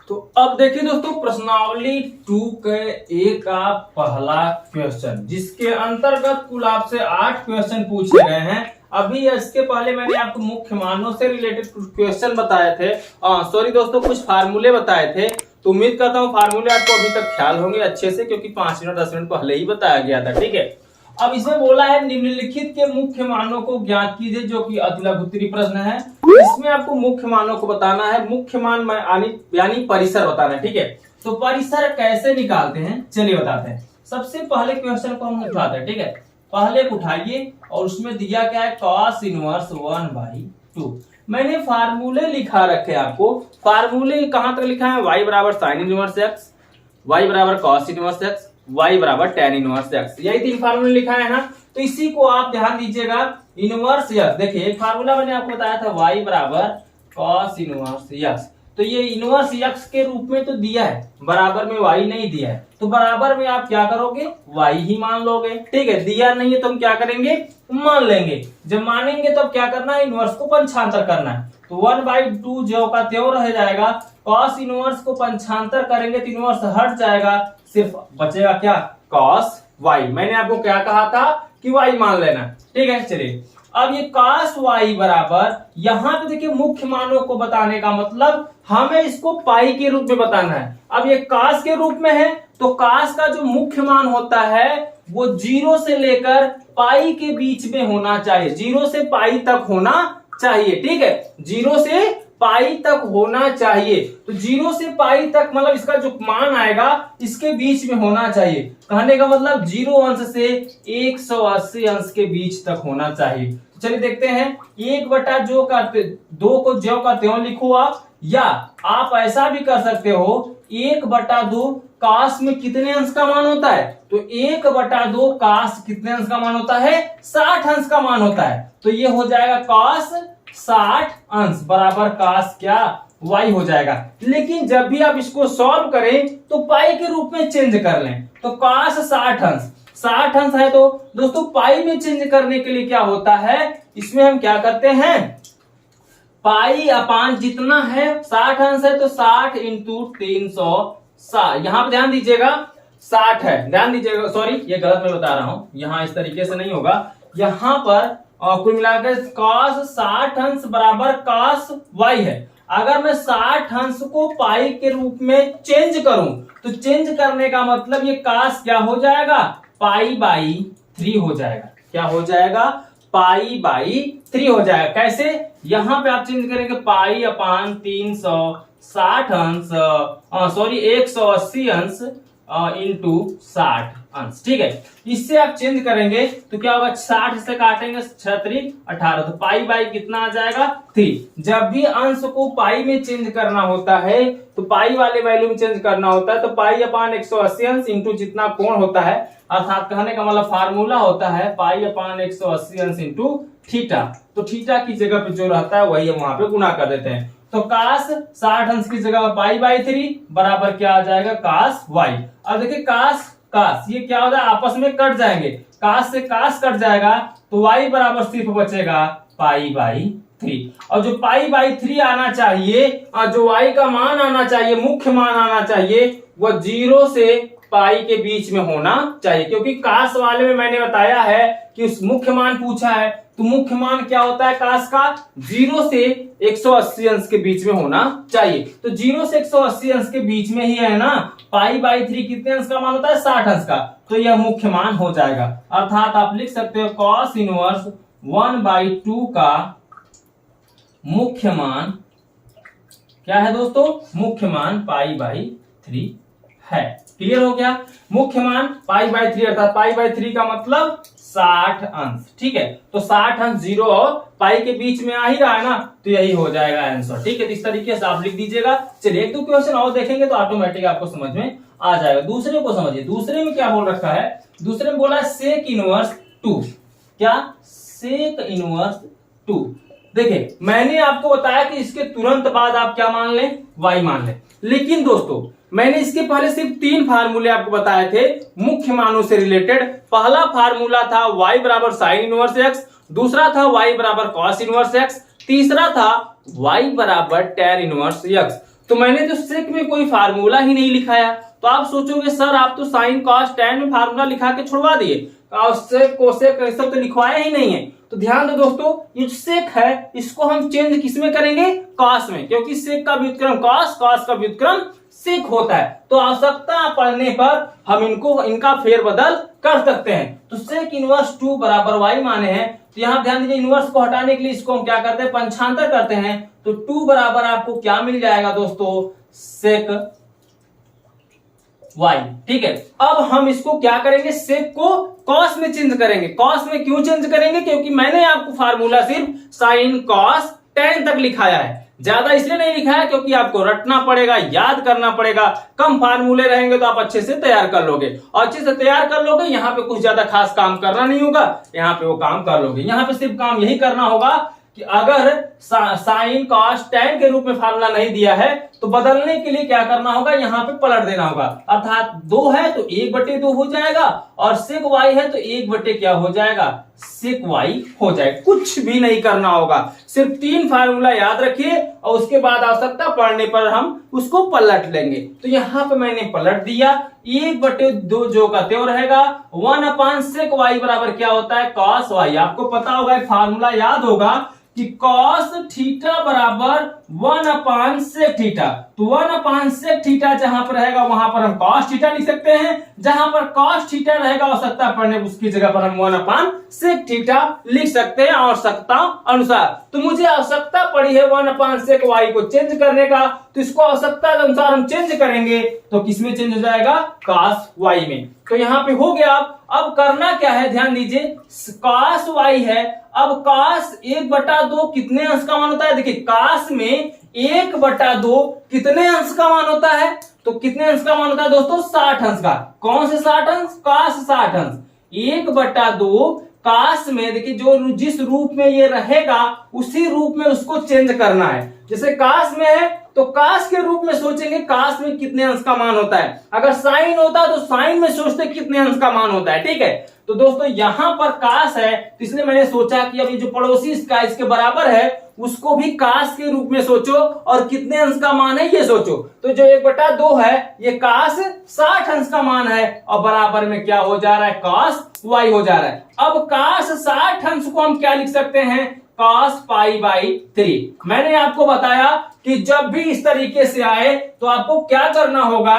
तो अब देखिए दोस्तों, प्रश्नावली 2 के ए का पहला क्वेश्चन, जिसके अंतर्गत कुल आपसे 8 क्वेश्चन पूछे गए हैं। अभी इसके पहले मैंने आपको मुख्य मानों से रिलेटेड कुछ क्वेश्चन बताए थे, सॉरी दोस्तों, कुछ फार्मूले बताए थे। तो उम्मीद करता हूँ फार्मूले आपको अभी तक ख्याल होंगे अच्छे से, क्योंकि 5 मिनट 10 मिनट पहले ही बताया गया था। ठीक है, अब इसमें बोला है निम्नलिखित के मुख्य मानों को ज्ञात कीजिए, जो कि अतुलाभुत्री प्रश्न है। इसमें आपको मुख्य मानों को बताना है, मुख्य मान यानी परिसर बताना है। ठीक है, तो परिसर कैसे निकालते हैं चलिए बताते हैं। सबसे पहले क्वेश्चन को हम उठाते हैं। ठीक है, पहले उठाइए और उसमें दिया क्या है? cos inverse 1/2। मैंने फार्मूले लिखा रखे आपको, फार्मूले कहां तक लिखा है? y बराबर साइन इनवर्स एक्स, y बराबर cos इनवर्स एक्स, y बराबर tan इनवर्स एक्स, यही 3 फार्मूले लिखा है ना। तो इसी को आप ध्यान दीजिएगा, इनवर्स एक्स। देखिए एक फार्मूला मैंने आपको बताया था, y बराबर cos इनवर्स एक्स, तो ये इनवर्स एक्स के रूप में तो दिया है, बराबर में y नहीं दिया है, तो बराबर में आप क्या करोगे? y ही मान लोगे। ठीक है, दिया नहीं है तो हम क्या करेंगे? मान लेंगे। जब मानेंगे तो क्या करना है? इनवर्स को पंचांतर करना है, तो 1/2 जो का त्यों रह जाएगा। cos इनवर्स को पंचांतर करेंगे तो इनवर्स हट जाएगा, सिर्फ बचेगा क्या? cos y। मैंने आपको क्या कहा था कि y मान लेना। ठीक है, चलिए अब ये cos y बराबर, यहां पे देखिए मुख्य मानों को बताने का मतलब हमें इसको पाई के रूप में बताना है। अब ये cos के रूप में है, तो cos का जो मुख्य मान होता है वो 0 से लेकर पाई के बीच में होना चाहिए, 0 से पाई तक होना चाहिए। ठीक है, 0 से पाई तक होना चाहिए। तो 0 से पाई तक मतलब इसका जो मान आएगा इसके बीच में होना चाहिए। कहने का मतलब 0 अंश से 180 अंश के बीच तक होना चाहिए। तो चलिए देखते हैं, 1/2 को ज्यों का त्यों लिखो आप, या आप ऐसा भी कर सकते हो 1/2 काश में कितने अंश का मान होता है, तो 1/2 काश कितने अंश का मान होता है, 60 अंश का मान होता है। तो ये हो जाएगा काश 60 अंश बराबर काश क्या, y हो जाएगा। लेकिन जब भी आप इसको सॉल्व करें तो पाई के रूप में चेंज कर लें। तो काश 60 अंश, 60 अंश है तो दोस्तों पाई में चेंज करने के लिए क्या होता है, इसमें हम क्या करते हैं, पाई अपान जितना है 60 अंश है तो 60 इंटू 360, यहां पर ध्यान दीजिएगा 60 है, ध्यान दीजिएगा, सॉरी ये गलत मैं बता रहा हूं, यहां इस तरीके से नहीं होगा, यहां पर कुल मिलाकर cos 60 अंश बराबर cos y है। अगर मैं 60 अंश को पाई के रूप में चेंज करूं तो चेंज करने का मतलब ये cos क्या हो जाएगा, पाई बाई 3 हो जाएगा। क्या हो जाएगा, पाई बाई 3 हो जाएगा। कैसे, यहां पे आप चेंज करेंगे पाई अपान 360 अंश, सॉरी 180 अंश इंटू 60 अंश, ठीक है। इससे आप चेंज करेंगे तो क्या होगा, 60 से काटेंगे 6 18, तो पाई बाई कितना आ जाएगा 3। जब भी अंश को पाई में चेंज करना होता है तो पाई वाले वैल्यू में चेंज करना होता है, तो पाई अपान 180 अंश इंटू जितना कोण होता है, अर्थात कहने का मतलब फार्मूला होता है पाई अपान 180 अंश इंटू थीटा। तो थीटा की जगह पे जो रहता है वही हम वहां पे गुना कर देते हैं। तो काश 60 अंश की जगह पाई बाई 3 बराबर क्या आ जाएगा, काश y। अब देखिए काश काश ये क्या होता है, आपस में कट जाएंगे, काश से काश कट जाएगा तो y बराबर सिर्फ बचेगा पाई बाई 3। और जो पाई बाई 3 आना चाहिए और जो y का मान आना चाहिए, मुख्य मान आना चाहिए, वो 0 से पाई के बीच में होना चाहिए, क्योंकि काश वाले में मैंने बताया है कि उस मुख्य मान पूछा है, तो मुख्य मान क्या होता है काश का, 0 से 180 अंश के बीच में होना चाहिए। तो 0 से 180 अंश के बीच में ही है ना, पाई बाई 3 कितने अंश का मान होता है, 60 अंश का, तो यह मुख्य मान हो जाएगा। अर्थात आप लिख सकते हो कॉस इनवर्स 1/2 का मुख्य मान क्या है दोस्तों, मुख्य मान पाई बाई 3 है। क्लियर हो गया, मुख्य मान पाई बाई 3 अर्थात पाई बाई 3 का मतलब 60 अंश, ठीक है। तो 60 अंश 0 और पाई के बीच में आ ही रहा है ना, तो यही हो जाएगा आंसर, ठीक है। तो इस तरीके से आप लिख दीजिएगा। चलिए 1-2 क्वेश्चन और देखेंगे तो ऑटोमेटिक आपको समझ में आ जाएगा। दूसरे को समझिए, दूसरे में क्या बोल रखा है, दूसरे में बोला है सेक इनवर्स 2, क्या, सेक इनवर्स 2। देखिए मैंने आपको बताया कि इसके तुरंत बाद आप क्या मान लें, y मान लें, लेकिन दोस्तों मैंने इसके पहले सिर्फ 3 फार्मूले आपको बताए थे मुख्य मानों से रिलेटेड। पहला फार्मूला था y बराबर साइन इनवर्स x, दूसरा था y बराबर कॉस इनवर्स x, तीसरा था y बराबर टैन इनवर्स x। तो मैंने तो सेक में कोई फार्मूला ही नहीं लिखाया। तो आप सोचोगे सर आप तो साइन कॉस टैन में फार्मूला लिखा के छुड़वा दिए, और सेक कोसेक सब तो लिखवाया ही नहीं है। तो ध्यान दो दोस्तों, ये सेक है इसको हम चेंज किसमें करेंगे, कॉस में, क्योंकि सेक का व्युत्क्रम कॉस, कॉस का व्युत्क्रम सेक होता है। तो आवश्यकता पड़ने पर हम इनका फेरबदल कर सकते हैं। तो सेक इनवर्स 2 बराबर y माने हैं, तो यहां ध्यान दीजिए इनवर्स को हटाने के लिए इसको हम क्या करते हैं, पंचांतर करते हैं। तो 2 बराबर आपको क्या मिल जाएगा दोस्तों, सेक y, ठीक है। अब हम इसको क्या करेंगे, सेक को कॉस में चेंज करेंगे। कॉस में क्यों चेंज करेंगे, क्योंकि मैंने आपको फार्मूला सिर्फ साइन कॉस टैन तक लिखाया है, ज्यादा इसलिए नहीं लिखाया क्योंकि आपको रटना पड़ेगा, याद करना पड़ेगा। कम फार्मूले रहेंगे तो आप अच्छे से तैयार कर लोगे, और अच्छे से तैयार कर लोगे, यहाँ पे कुछ ज्यादा खास काम करना नहीं होगा, यहाँ पे वो काम कर लोगे। यहाँ पे सिर्फ काम यही करना होगा कि अगर साइन कॉस टैन के रूप में फार्मूला नहीं दिया है तो बदलने के लिए क्या करना होगा, यहाँ पे पलट देना होगा। अर्थात 2 है तो 1/2 हो जाएगा, और सेक y है तो 1 क्या हो जाएगा, सेक y हो जाएगा। कुछ भी नहीं करना होगा, सिर्फ 3 फार्मूला याद रखिए और उसके बाद आवश्यकता पड़ने पर हम उसको पलट लेंगे। तो यहाँ पे मैंने पलट दिया, 1/2 जो का त्यों रहेगा, 1/sec y बराबर क्या होता है, cos y। आपको पता होगा, एक फार्मूला याद होगा कॉस थीटा बराबर 1/sec थीटा। तो 1/sec थीटा जहां पर रहेगा वहां पर हम कॉस थीटा लिख सकते हैं, जहां पर कॉस थीटा रहेगा आवश्यकता पड़ने उसकी जगह पर हम 1/sec थीटा लिख सकते हैं आवश्यकता अनुसार। तो मुझे आवश्यकता पड़ी है 1/sec y को चेंज करने का, तो इसको आवश्यकता के अनुसार हम चेंज करेंगे तो किसमें चेंज हो जाएगा, cos y में। तो यहां पे हो गया। अब करना क्या है, ध्यान दीजिए, cos y है। अब cos 1/2 कितने अंश का मान होता है, देखिए cos में 1/2 कितने अंश का मान होता है, तो कितने अंश का मान होता है दोस्तों, 60 अंश का। कौन से 60 अंश, cos 60 अंश। 1/2 cos में देखिए जो जिस रूप में ये रहेगा उसी रूप में उसको चेंज करना है। जैसे cos में है तो cos के रूप में सोचेंगे cos में कितने अंश का मान होता है, अगर sin होता तो sin में सोचते कितने अंश का मान होता है। ठीक है, तो दोस्तों यहां पर cos है तो इसलिए मैंने सोचा कि अब ये जो पड़ोसी इसका इसके बराबर है उसको भी cos के रूप में सोचो और कितने अंश का मान है ये सोचो। तो जो 1/2 है ये cos 60 अंश का मान है और बराबर में क्या हो जा रहा है, cos y हो जा रहा है। अब cos 60 अंश को हम क्या लिख सकते हैं, cos π/3। मैंने आपको बताया कि जब भी इस तरीके से आए तो आपको क्या करना होगा,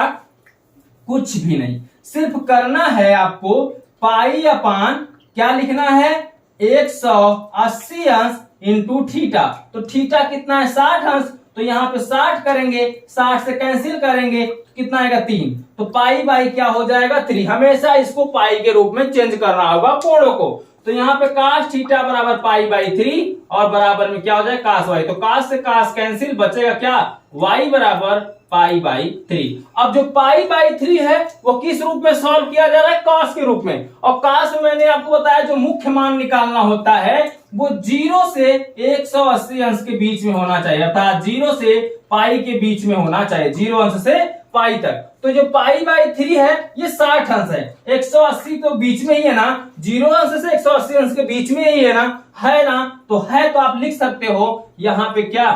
कुछ भी नहीं, सिर्फ करना है आपको पाई अपान क्या लिखना है, 180 अंश इंटू थीटा। तो थीटा कितना है, 60 अंश, तो यहां पे 60 करेंगे, 60 से कैंसिल करेंगे कितना आएगा, 3। तो π/, क्या हो जाएगा, 3। हमेशा इसको पाई के रूप में चेंज करना होगा कोणों को। तो यहाँ पे cos थीटा बराबर π/3 और बराबर में क्या हो जाएगा, cos y। तो cos से cos कैंसिल, बचेगा क्या, y बराबर π/3। अब जो π/3 है वो किस रूप में सॉल्व किया जा रहा है, cos के रूप में। और cos में मैंने आपको बताया जो मुख्य मान निकालना होता है वो 0 से 180 अंश के बीच में होना चाहिए, अर्थात 0 से पाई के बीच में होना चाहिए, 0 अंश से पाई तक। तो जो π/3 है ये 60 अंश है, 180 तो बीच में ही है ना, 0 अंश से 180 अंश के बीच में ही है ना, तो आप लिख सकते हो यहां पे क्या,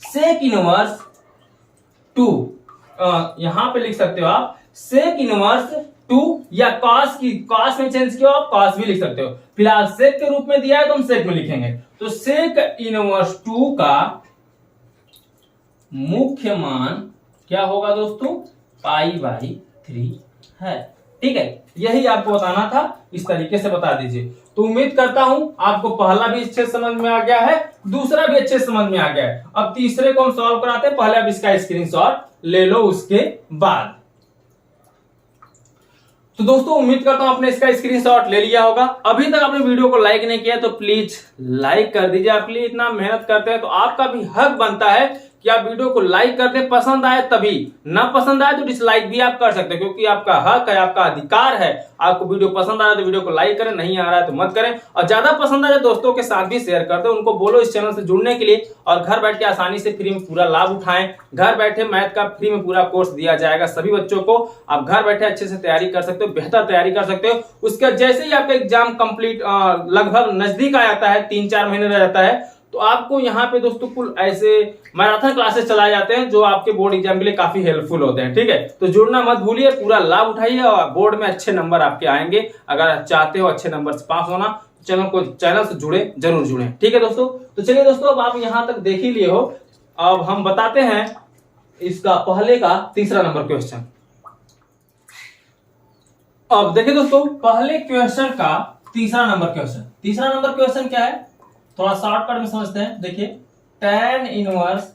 सेक इनवर्स 2, यहां पे लिख सकते हो आप सेक इनवर्स 2, या cos में चेंज किया आप cos भी लिख सकते हो। फिलहाल सेक के रूप में दिया है तो हम सेक में लिखेंगे। तो सेक इनवर्स 2 का मुख्य मान क्या होगा दोस्तों, π/3 है। ठीक है, यही आपको बताना था, इस तरीके से बता दीजिए। तो उम्मीद करता हूं आपको पहला भी अच्छे समझ में आ गया है, दूसरा भी अच्छे समझ में आ गया है। अब तीसरे को हम सॉल्व कराते हैं, पहले आप इसका स्क्रीनशॉट ले लो उसके बाद। तो दोस्तों उम्मीद करता हूं आपने इसका स्क्रीनशॉट ले लिया होगा। अभी तक आपने वीडियो को लाइक नहीं किया तो प्लीज लाइक कर दीजिए। आपके लिए इतना मेहनत करते हैं तो आपका भी हक बनता है कि आप वीडियो को लाइक कर दें, पसंद आए तभी, ना पसंद आए तो डिसलाइक भी आप कर सकते हैं, क्योंकि आपका हक है, आपका अधिकार है। आपको वीडियो पसंद आ रहा है तो वीडियो को लाइक करें, नहीं आ रहा है तो मत करें। और ज्यादा पसंद आ जाए दोस्तों के साथ भी शेयर कर दें, उनको बोलो इस चैनल से जुड़ने के लिए और घर बैठ के आसानी से फ्री में पूरा लाभ उठाएं। घर बैठे मैथ का फ्री में पूरा कोर्स दिया जाएगा सभी बच्चों को। आप घर बैठे अच्छे से तैयारी कर सकते हो, बेहतर तैयारी कर सकते हो। उसका जैसे ही आपका एग्जाम कंप्लीट लगभग नजदीक आ जाता है, 3-4 महीने रह जाता है, तो आपको यहाँ पे दोस्तों कुल ऐसे मैराथन क्लासेस चलाए जाते हैं जो आपके बोर्ड एग्जाम के लिए काफी हेल्पफुल होते हैं। ठीक है, तो जुड़ना मत भूलिए, पूरा लाभ उठाइए और बोर्ड में अच्छे नंबर आपके आएंगे। अगर आप चाहते हो अच्छे नंबर से पास होना, चैनल से जुड़े, जरूर जुड़े। ठीक है दोस्तों, तो चलिए दोस्तों, अब आप यहाँ तक देख ही लिए हो, अब हम बताते हैं इसका पहले का तीसरा नंबर क्वेश्चन। अब देखिए दोस्तों, पहले क्वेश्चन का तीसरा नंबर क्वेश्चन क्या है, थोड़ा शॉर्टकट में समझते हैं। देखिए tan इनवर्स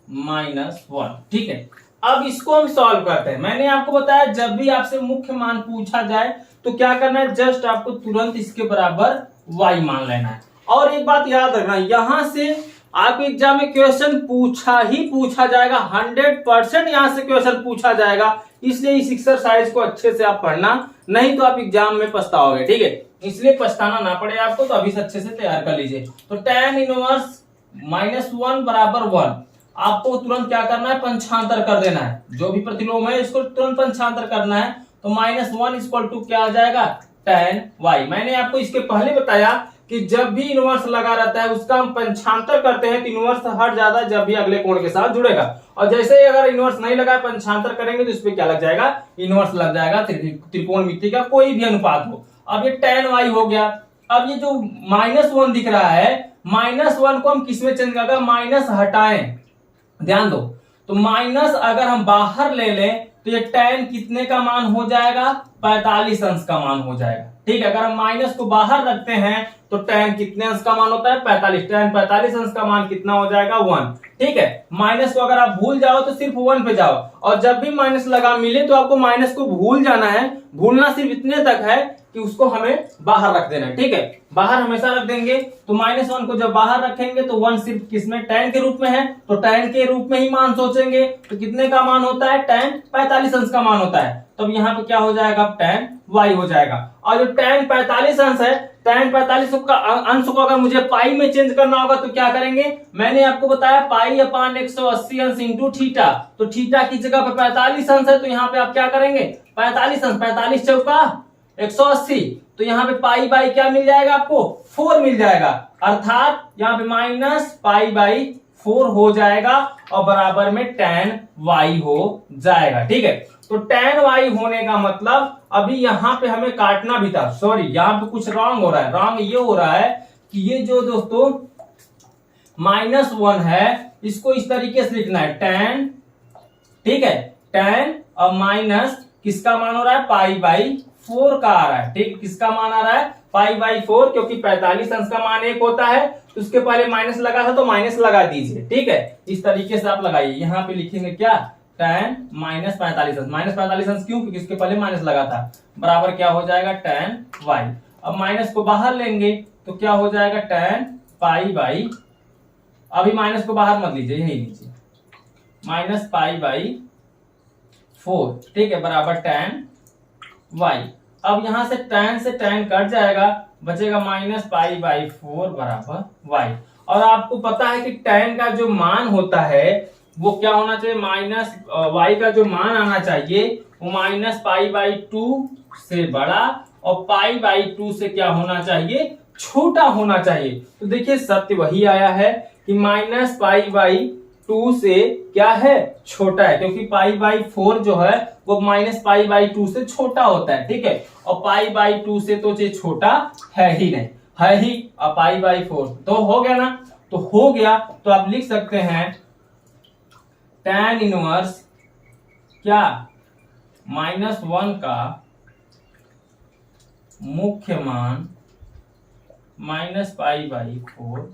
-1। ठीक है, अब इसको हम सॉल्व करते हैं। मैंने आपको बताया जब भी आपसे मुख्य मान पूछा जाए तो क्या करना है, जस्ट आपको तुरंत इसके बराबर y मान लेना है। और एक बात याद रखना, यहां से आपके एग्जाम में क्वेश्चन पूछा जाएगा, 100% यहां से क्वेश्चन पूछा जाएगा। इसलिए इस एक्सरसाइज को अच्छे से आप पढ़ना, नहीं तो आप एग्जाम में पछताओगे। ठीक है, इसलिए पछताना ना पड़े आपको, तो अभी से अच्छे से तैयार कर लीजिए। तो tan इनवर्स -1 बराबर 1, आपको तुरंत क्या करना है, पंचांतर कर देना है। जो भी प्रतिलोम है इसको तुरंत पंचांतर करना है। तो -1 इक्वल टू क्या आ जाएगा, tan y। मैंने आपको इसके पहले बताया कि जब भी इनवर्स लगा रहता है उसका हम पंचांतर करते हैं तो इनवर्स हट जाता है जब भी अगले कोण के साथ जुड़ेगा। और जैसे ही अगर इनवर्स नहीं लगा, पंचांतर करेंगे तो इसपे क्या लग जाएगा, इनवर्स लग जाएगा त्रिकोणमिति का कोई भी अनुपात हो। अब ये tan y हो गया। अब ये जो -1 दिख रहा है, -1 को हम किसमें चेंज करेंगे, माइनस हटाएं, ध्यान दो। तो माइनस अगर हम बाहर ले लें तो ये tan कितने का मान हो जाएगा, 45 अंश का मान हो जाएगा। ठीक है, अगर हम माइनस को बाहर रखते हैं तो tan कितने अंश का मान होता है, 45। tan 45 अंश का मान कितना हो जाएगा, 1। ठीक है, माइनस को अगर आप भूल जाओ तो सिर्फ 1 पे जाओ, और जब भी माइनस लगा मिले तो आपको माइनस को भूल जाना है। भूलना सिर्फ इतने तक है कि उसको हमें बाहर रख देना है। ठीक है, बाहर हमेशा रख देंगे। तो -1 को जब बाहर रखेंगे तो 1 सिर्फ किसमें, tan के रूप में है, तो tan के रूप में ही मान सोचेंगे। तो कितने का मान होता है, tan 45 अंश का मान होता है। तब यहाँ पे क्या हो जाएगा, tan y हो जाएगा। और जो tan 45 अंश है, tan 45 का अंश को अगर मुझे पाई में चेंज करना होगा तो क्या करेंगे, मैंने आपको बताया पाई अपान 180 अंश इंटू थीटा। तो थीटा की जगह पे 45 अंश है, तो यहाँ पे आप क्या करेंगे, 45 अंश, 45 चौका 180। तो यहाँ पे पाई बाई क्या मिल जाएगा आपको, 4 मिल जाएगा। अर्थात यहाँ पे -π/4 हो जाएगा और बराबर में tan y हो जाएगा। ठीक है, तो tan y होने का मतलब अभी यहाँ पे हमें काटना भी था, सॉरी यहाँ पे कुछ रॉन्ग हो रहा है। रॉन्ग ये हो रहा है कि ये जो दोस्तों -1 है इसको इस तरीके से लिखना है tan, ठीक है, tan और माइनस किसका मान हो रहा है, π/4 का आ रहा है। ठीक, किसका मान आ रहा है, π/4, क्योंकि 45 अंश का मान 1 होता है तो उसके पहले माइनस लगा था तो माइनस लगा दीजिए। ठीक है, इस तरीके से आप लगाइए। यहाँ पे लिखेंगे क्या, tan -45 अंश, -45 अंश क्यों, क्योंकि इसके पहले माइनस लगा था, बराबर क्या हो जाएगा, tan y। अब माइनस को बाहर लेंगे तो क्या हो जाएगा, tan π/, अभी माइनस को बाहर मत लीजिए, यही लीजिए, -π/4। ठीक है, बराबर tan y। अब यहां से tan कट जाएगा, बचेगा -π/4 बराबर y। और आपको पता है कि tan का जो मान होता है वो क्या होना चाहिए, y का जो मान आना चाहिए वो -π/2 से बड़ा और π/2 से क्या होना चाहिए, छोटा होना चाहिए। तो देखिए सत्य वही आया है कि -π/2 से क्या है, छोटा है, क्योंकि π/4 जो है वो -π/2 से छोटा होता है। ठीक है, और π/2 से तो ये छोटा है ही नहीं, है ही π/4 तो हो गया ना। तो हो गया तो आप लिख सकते हैं tan इनवर्स क्या, -1 का मुख्य मान -π/4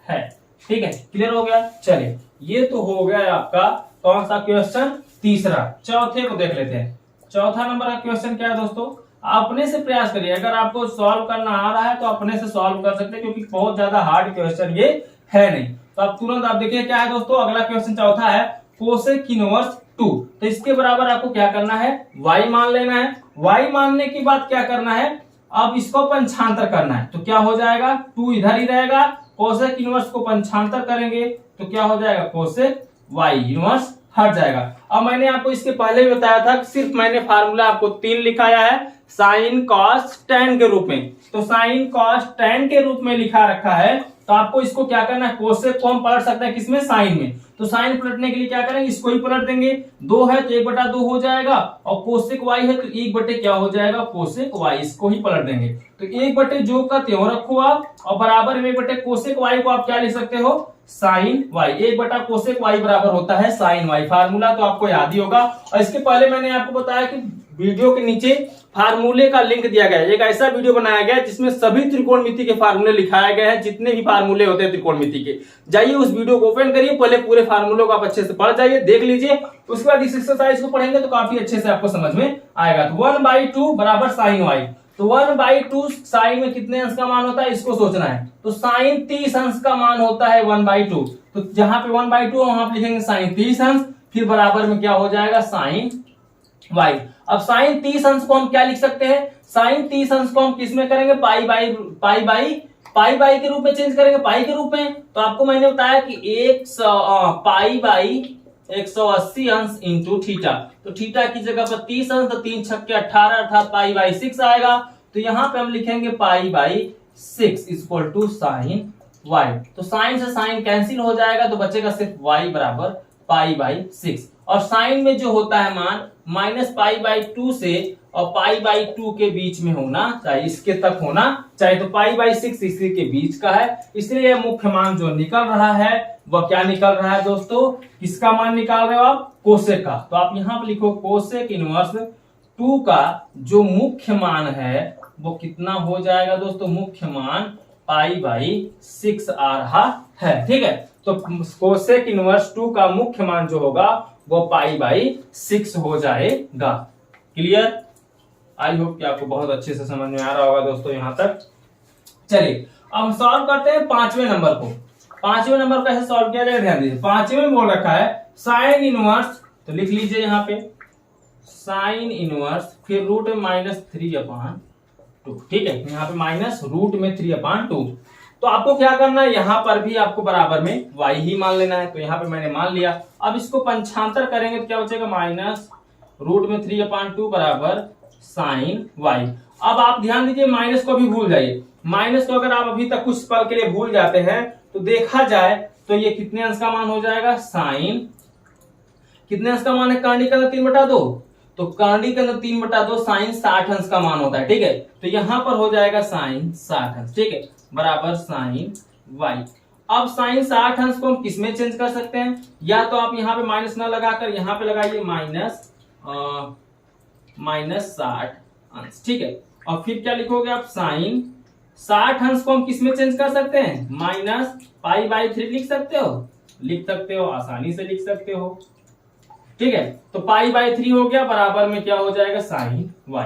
है। ठीक है, क्लियर हो गया। चलिए ये तो हो गया आपका कौन सा क्वेश्चन, तीसरा। चौथे को देख लेते हैं। चौथा नंबर का क्वेश्चन क्या है दोस्तों, अपने से प्रयास करिए। अगर आपको सॉल्व करना आ रहा है तो अपने से सॉल्व कर सकते हैं, क्योंकि बहुत ज्यादा हार्ड क्वेश्चन ये है नहीं। तो आप तुरंत आप देखिए क्या है दोस्तों, अगला क्वेश्चन चौथा है, कोसेक इनवर्स 2। तो इसके बराबर आपको क्या करना है, y मान लेना है। y मानने के बाद क्या करना है, अब इसको पंचांतर करना है। तो क्या हो जाएगा, 2 इधर ही रहेगा, कोसेक इनवर्स को पंचांतर करेंगे तो क्या हो जाएगा, कोसेक y इनवर्स हट जाएगा। अब मैंने आपको इसके पहले भी बताया था, सिर्फ मैंने फार्मूला आपको 3 लिखाया है साइन कॉस tan के रूप में। तो साइन कॉस tan के रूप में लिखा रखा है, तो आपको इसको क्या करना है, कोसेक को हम पलट सकते हैं किसमें, साइन में। तो साइन पलटने के लिए क्या करेंगे, इसको ही पलट देंगे। 2 है तो 1/2 हो जाएगा, और कोसेक y है तो 1 क्या हो जाएगा, कोसेक y, इसको ही पलट देंगे। तो 1/2 का त्यों रखो आप, और बराबर में 1 कोसेक y को आप क्या लिख सकते हो, साइन y। 1 कोसेक y बराबर होता है साइन y। फार्मूला तो आपको याद ही होगा। और इसके पहले मैंने आपको बताया कि वीडियो के नीचे फार्मूले का लिंक दिया गया है। एक ऐसा वीडियो बनाया गया है जिसमें सभी त्रिकोणमिति के फार्मूले लिखाए गए हैं, जितने भी फार्मूले होते हैं त्रिकोणमिति के। जाइए उस वीडियो को ओपन करिए, पहले पूरे फार्मूलों को आप अच्छे से पढ़ जाइए, देख लीजिए। उसके बाद इस एक्सरसाइज को पढ़ेंगे तो काफी अच्छे से आपको समझ में आएगा। तो 1/2 बराबर साइन y। तो 1/2 साइन में कितने अंश का मान होता है, इसको सोचना है। तो साइन 30 अंश का मान होता है 1/2। तो जहां पे 1/2 वहां पे लिखेंगे साइन 30 अंश, फिर बराबर में क्या हो जाएगा, साइन y। अब साइन 30 अंश को हम क्या लिख सकते हैं, साइन 30 अंश को हम किसमें करेंगे, पाई के रूप में चेंज करेंगे, पाई के रूप में। तो आपको मैंने बताया कि पाई/180 अंश इंटू थीटा। तो थीटा की जगह पर 30 अंश, तो 3 छक्के 18 अर्थात पाई/6 आएगा। तो यहाँ पे हम लिखेंगे पाई/6 इक्वल टू साइन y। तो साइन से साइन कैंसिल हो जाएगा, तो बचेगा सिर्फ y बराबर पाई/6। और साइन में जो होता है मान -π/2 से और पाई बाई 2 के बीच में होना चाहिए, इसके तक होना चाहिए। तो पाई बाई 6 इसी के बीच का है, इसलिए मुख्य मान जो निकल रहा है वह क्या निकल रहा है दोस्तों, किसका मान निकाल रहे हो आप, कोसेक का। तो आप यहां पर लिखो कोसेक इनवर्स 2 का जो मुख्य मान है वो कितना हो जाएगा दोस्तों, मुख्य मान पाई बाई 6 आ रहा है। ठीक है, तो कोसेक इनवर्स 2 का मुख्य मान जो होगा वो पाई बाई 6 हो जाएगा। क्लियर? आई होप कि आपको बहुत अच्छे से समझ में आ रहा होगा दोस्तों यहां तक। चलिए अब हम सॉल्व करते हैं 5वें नंबर को। 5वें नंबर को कैसे सॉल्व किया जाएगा ध्यान दीजिए। 5वें में बोल रखा है साइन इनवर्स, तो लिख लीजिए यहाँ पे साइन इनवर्स फिर रूट में -3/2। ठीक है, यहाँ पे माइनस रूट में 3/2। तो आपको क्या करना है, यहां पर भी आपको बराबर में y ही मान लेना है। तो यहाँ पे मैंने मान लिया। अब इसको पंचांतर करेंगे तो क्या बचेगा, माइनस रूट में 3/2 बराबर साइन y। अब आप ध्यान दीजिए माइनस को भी भूल जाइए। माइनस को अगर आप अभी तक कुछ पल के लिए भूल जाते हैं तो देखा जाए तो ये कितने अंश का मान हो जाएगा, साइन कितने अंश का मान है, कर्णी का 3/2। तो कर्णी का 3/2 साइन 60 अंश का मान होता है। ठीक है, तो यहां पर हो जाएगा साइन 60 अंश। ठीक है, बराबर साइन y। अब साइन 60 अंश को हम किसमें चेंज कर सकते हैं, या तो आप यहाँ पे माइनस ना लगाकर यहाँ पे लगाइए -60 अंश। ठीक है, और फिर क्या लिखोगे आप, साइन 60 अंश को हम किसमें चेंज कर सकते हैं, -π/3 लिख सकते हो, आसानी से लिख सकते हो। ठीक है, तो π/3 हो गया, बराबर में क्या हो जाएगा, साइन y।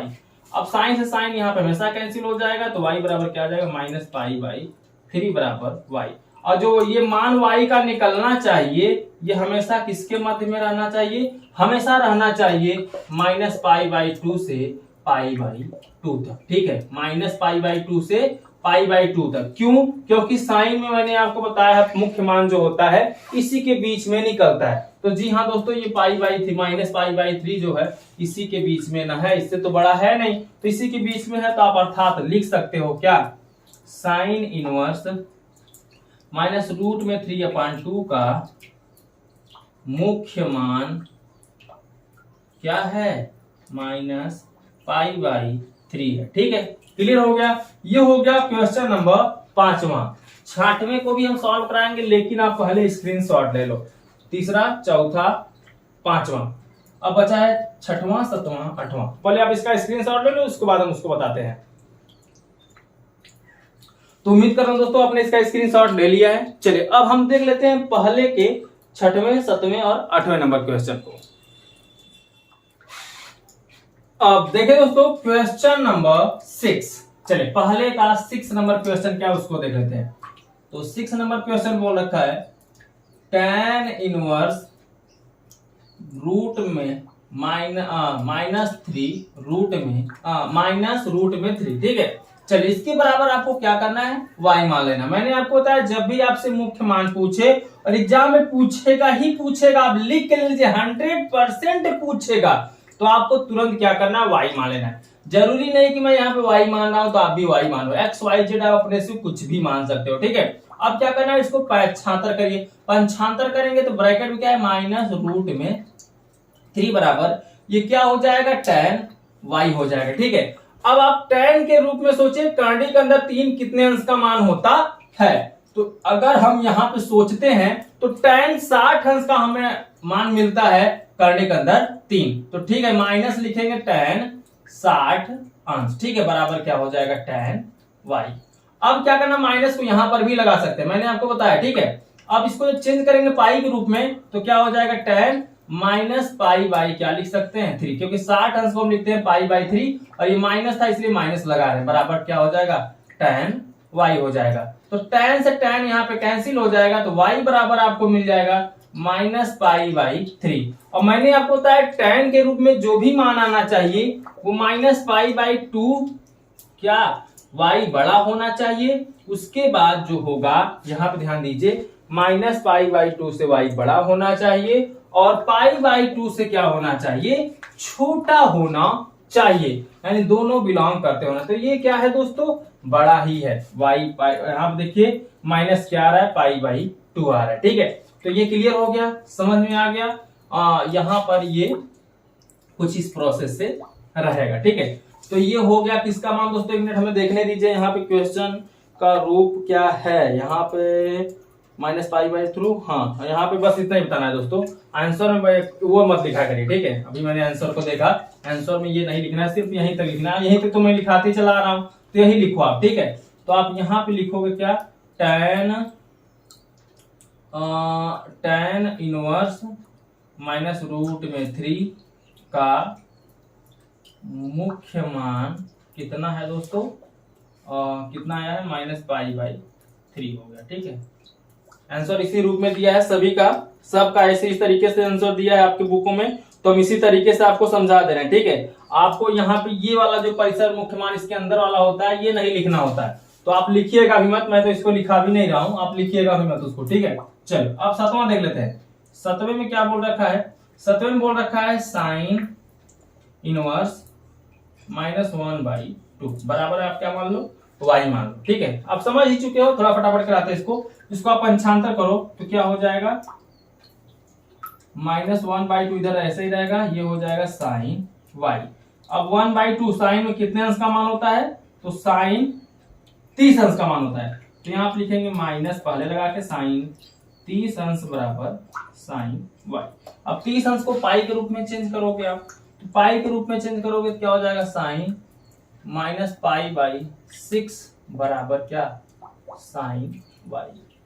अब साइन से साइन यहाँ पे हमेशा कैंसिल हो जाएगा, तो y बराबर क्या आ जाएगा, -π/3 बराबर y। और जो ये मान y का निकलना चाहिए ये हमेशा किसके मध्य में रहना चाहिए, हमेशा रहना चाहिए -π/2 से π/2 तक। ठीक है, -π/2 से π/2 तक। क्यों? क्योंकि साइन में मैंने आपको बताया है मुख्य मान जो होता है इसी के बीच में निकलता है। तो जी हाँ दोस्तों, ये -π/3 जो है इसी के बीच में ना है, इससे तो बड़ा है नहीं, तो इसी के बीच में है। तो आप अर्थात लिख सकते हो क्या, साइन इनवर्स माइनस रूट में 3/2 का मुख्य मान क्या है, -π/3 है। ठीक है, क्लियर हो गया। ये हो गया क्वेश्चन नंबर 5वां। 6वें को भी हम सॉल्व कराएंगे, लेकिन आप पहले स्क्रीनशॉट ले लो। तीसरा, चौथा, 5वां, अब बचा है 6वां, 7वां, 8वां। पहले आप इसका स्क्रीनशॉट ले लो, उसके बाद हम उसको बताते हैं। तो उम्मीद कर रहा हूं दोस्तों आपने इसका स्क्रीनशॉट ले लिया है। चलिए अब हम देख लेते हैं पहले के 6वें, 7वें और 8वें नंबर क्वेश्चन को। अब देखें दोस्तों क्वेश्चन नंबर 6। चलिए पहले का 6 नंबर क्वेश्चन क्या है उसको देख लेते हैं। तो 6 नंबर क्वेश्चन बोल रखा है tan इनवर्स रूट में -3 रूट में 3। ठीक है, चलिए इसके बराबर आपको क्या करना है, y मान लेना। मैंने आपको बताया जब भी आपसे मुख्य मान पूछे, और एग्जाम में पूछेगा ही पूछेगा, आप लिख के लीजिए 100% पूछेगा, तो आपको तुरंत क्या करना है, y मान लेना है। जरूरी नहीं कि मैं यहाँ पे y मान रहा हूं तो आप भी y मान लो, x y z आप अपने से कुछ भी मान सकते हो। ठीक है, अब क्या करना है, इसको पंचांतर करिए। पंचांतर करेंगे तो ब्रैकेट में क्या है, माइनस रूट में 3 बराबर ये क्या हो जाएगा, tan y हो जाएगा। ठीक है, अब आप tan के रूप में सोचिए, कर्णी के अंदर 3 कितने अंश का मान होता है। तो अगर हम यहाँ पे सोचते हैं तो tan 60 अंश का हमें मान मिलता है कर्णी के अंदर 3। तो ठीक है, माइनस लिखेंगे tan 60 अंश। ठीक है, बराबर क्या हो जाएगा, tan y। अब क्या करना, माइनस को यहां पर भी लगा सकते हैं, मैंने आपको बताया। ठीक है, अब इसको चेंज करेंगे पाई के रूप में तो क्या हो जाएगा, tan -π/, क्या लिख सकते हैं, 3, क्योंकि 60 अंश को हम लिखते हैं π/3 और ये माइनस था इसलिए माइनस लगा रहे हैं। बराबर क्या हो जाएगा, tan y हो जाएगा। तो tan से tan यहाँ पे कैंसिल हो जाएगा, तो y बराबर आपको मिल जाएगा -π/3। और मैंने आपको बताया tan के रूप में जो भी मान आना चाहिए वो -π/2 क्या y बड़ा होना चाहिए। उसके बाद जो होगा यहाँ पे ध्यान दीजिए, -π/2 से y बड़ा होना चाहिए और π/2 से क्या होना चाहिए, छोटा होना चाहिए, यानी दोनों बिलोंग करते होना। तो ये क्या है दोस्तों, बड़ा ही है। y यहाँ पे देखिए माइनस क्या आ रहा है, π/2 आ रहा है। ठीक है, तो ये क्लियर हो गया, समझ में आ गया। यहाँ पर ये कुछ इस प्रोसेस से रहेगा। ठीक है, तो ये हो गया किसका मान दोस्तों, एक मिनट हमें देखने दीजिए यहाँ पे क्वेश्चन का रूप क्या है। यहाँ पे -π/3, हाँ यहाँ पे बस इतना ही बताना है दोस्तों। आंसर में वो मत लिखा करिए, ठीक है, अभी मैंने आंसर को देखा, आंसर में ये नहीं लिखना है, सिर्फ यहीं तक लिखना है। यहीं तक तो मैं लिखाते चला रहा हूँ, तो यही लिखो आप। ठीक है, तो आप यहाँ पे लिखोगे क्या, tan इनवर्स -√3 का मुख्य मान कितना है दोस्तों, कितना आया है, -π/3 हो गया। ठीक है, आंसर इसी रूप में दिया है सभी का, सबका ऐसे इस तरीके से आंसर दिया है आपके बुकों में, तो हम इसी तरीके से आपको समझा दे रहे हैं। ठीक है, आपको यहाँ पे ये वाला जो परिसर मुख्य मान इसके अंदर वाला होता है, ये नहीं लिखना होता है, तो आप लिखिएगा भी मत, मैं तो इसको लिखा भी नहीं रहा हूं, आप लिखिएगा भी मत उसको। ठीक है, चलो अब 7वां देख लेते हैं। 7वें में क्या बोल रखा है, 7वें में बोल रखा है sin इनवर्स -1/2 बराबर है, आप क्या मान लो, y मान लो। ठीक है, आप समझ ही चुके हो, थोड़ा फटाफट कराते हैं इसको आप पंचांतर करो तो क्या हो जाएगा, -1/2 इधर ऐसे ही रहेगा, ये हो जाएगा sin y। अब 1/2 साइन में कितने अंश का मान होता है, तो साइन 30 अंश का मान होता है, तो यहाँ आप लिखेंगे माइनस पहले लगा के साइन 30 अंश बराबर साइन y। अब 30 अंश को पाई के रूप में चेंज करोगे आप, तो पाई के रूप में चेंज करोगे तो क्या हो जाएगा, साइन -π/6 बराबर क्या, साइन y।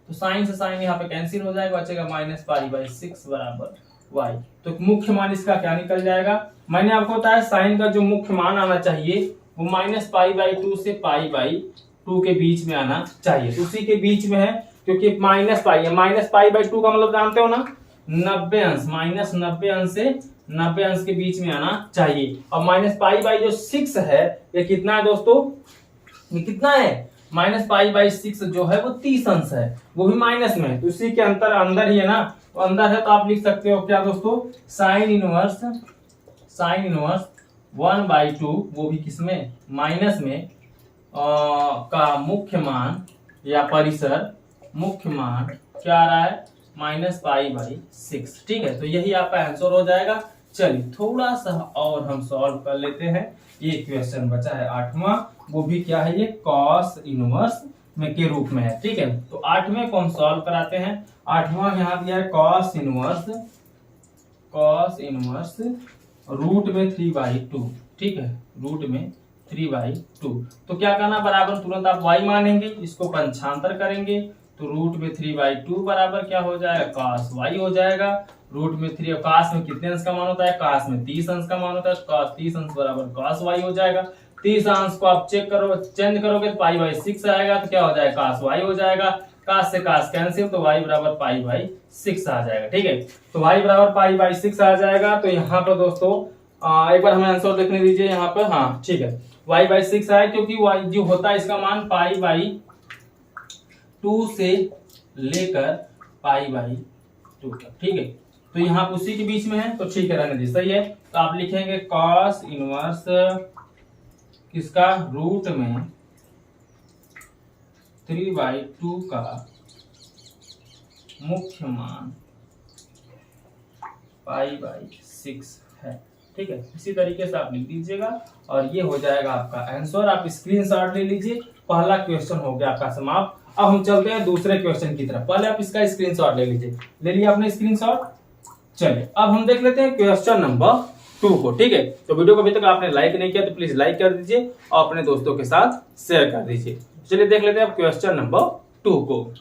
तो साइन से साइन यहाँ पे कैंसिल हो जाएगा, बचेगा -π/6 बराबर y। तो मुख्य मान इसका क्या निकल जाएगा, मैंने आपको बताया साइन का जो मुख्य मान आना चाहिए वो -π/2 से π/2 के बीच में आना चाहिए, तो उसी के बीच में है, क्योंकि माइनस पाई है, -π/2 का मतलब जानते हो ना, 90 अंश, -90 अंश से 90 अंश के बीच में आना चाहिए। और -π/6 है, ये कितना है दोस्तों, ये कितना है, -π/6 जो है वो 30 अंश है, वो भी माइनस में, तो उसी के अंदर ही है ना, तो अंदर है, तो आप लिख सकते हो क्या दोस्तों, साइन इनवर्स 1/2, वो भी किसमें, माइनस में, का मुख्य मान या परिसर मुख्य मान क्या आ रहा है, -π/6। ठीक है, तो यही आपका आंसर हो जाएगा। चलिए थोड़ा सा और हम सॉल्व कर लेते हैं, ये क्वेश्चन बचा है 8वां, वो भी क्या है, ये कॉस इनवर्स में के रूप में है। ठीक है, तो 8वें को हम सॉल्व कराते हैं। 8वां यहाँ दिया है कॉस इनवर्स रूट में 3/2। ठीक है, रूट में 3/2, तो क्या करना, बराबर तुरंत आप y मानेंगे, इसको पंचांतर करेंगे, तो रूट में 3/2 बराबर क्या हो जाएगा, cos y हो जाएगा। रूट में 3, cos में कितने अंश का मान होता है, cos में 30 अंश का मान होता है, cos 30 अंश बराबर cos y हो जाएगा। 30 अंश को आप चेंज करोगे तो π/6 आएगा, तो क्या हो जाएगा, cos y हो जाएगा। cos से cos कैंसिल, तो y बराबर π/6 आ जाएगा। ठीक है, तो y बराबर π/6 आ जाएगा। तो यहाँ पर दोस्तों एक बार हमें आंसर देखने दीजिए यहाँ पर, हाँ ठीक है, y/6 आया, क्योंकि y जो होता है इसका मान π/2 से लेकर π/2 तक। ठीक है, तो यहाँ उसी के बीच में है, तो ठीक है, रहने दीजिए, सही है। तो आप लिखेंगे कॉस इनवर्स किसका, रूट में 3/2 का मुख्य मान π/6 है। ठीक है, इसी तरीके से आप लिख दीजिएगा और ये हो जाएगा आपका आंसर। आप स्क्रीनशॉट ले लीजिए, पहला क्वेश्चन हो गया आपका समाप्त। अब हम चलते हैं दूसरे क्वेश्चन की तरफ, पहले आप इसका स्क्रीनशॉट ले लीजिए, ले लिया आपने स्क्रीनशॉट। चलिए अब हम देख लेते हैं क्वेश्चन नंबर 2 को। ठीक है, तो वीडियो को अभी तक आपने लाइक नहीं किया तो प्लीज लाइक कर दीजिए और अपने दोस्तों के साथ शेयर कर दीजिए। चलिए देख लेते हैं क्वेश्चन नंबर 2 को।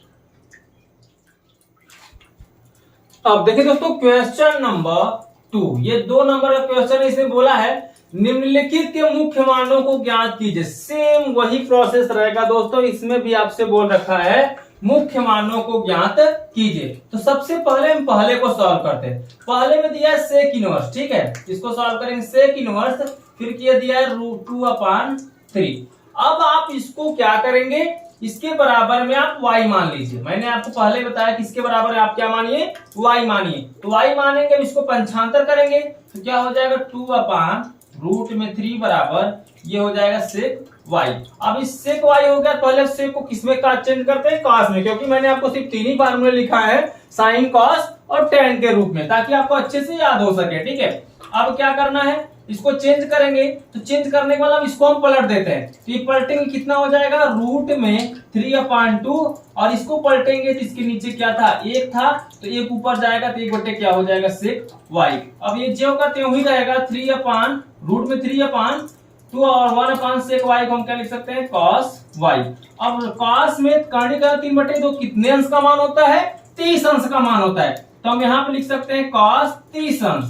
अब देखिए दोस्तों क्वेश्चन नंबर 2, ये 2 नंबर का क्वेश्चन है, इसमें बोला है निम्नलिखित के मुख्य मानों को ज्ञात कीजिए। सेम वही प्रोसेस रहेगा दोस्तों, इसमें भी आपसे बोल रखा है मुख्य मानों को ज्ञात कीजिए। तो सबसे पहले हम पहले को सॉल्व करते हैं। पहले में दिया है सेक इनवर्स, ठीक है, इसको सॉल्व करेंगे सेक इनवर्स, फिर किया दिया है √2/3। अब आप इसको क्या करेंगे, इसके बराबर में आप y मान लीजिए। मैंने आपको पहले बताया कि इसके बराबर है आप क्या मानिए, y मानिए। तो y मानेंगे, इसको पंचांतर करेंगे तो क्या हो जाएगा 2/√3 बराबर ये हो जाएगा सेक y। अब इस सेक y हो गया, पहले सेक को किसमें का चेंज करते हैं, कॉस में, क्योंकि मैंने आपको सिर्फ 3 ही फार्मूले लिखा है, साइन, कॉस और टेन के रूप में, ताकि आपको अच्छे से याद हो सके। ठीक है, अब क्या करना है, इसको चेंज करेंगे तो चेंज करने के बाद हम इसको हम पलट देते हैं, तो ये पलटेंगे कितना हो जाएगा रूट में 3/2 और इसको पलटेंगे तो इसके नीचे क्या था 1 था, तो 1 ऊपर जाएगा तो 1 बटे क्या हो जाएगा sec y। अब ये जो होगा त्यों ही रहेगा 3/√में 3/2 और 1/sec y को हम क्या लिख सकते हैं cos y। अब cos में करने का 3/2 कितने अंश का मान होता है 30 अंश का मान होता है, तो हम यहाँ पे लिख सकते हैं cos 30 अंश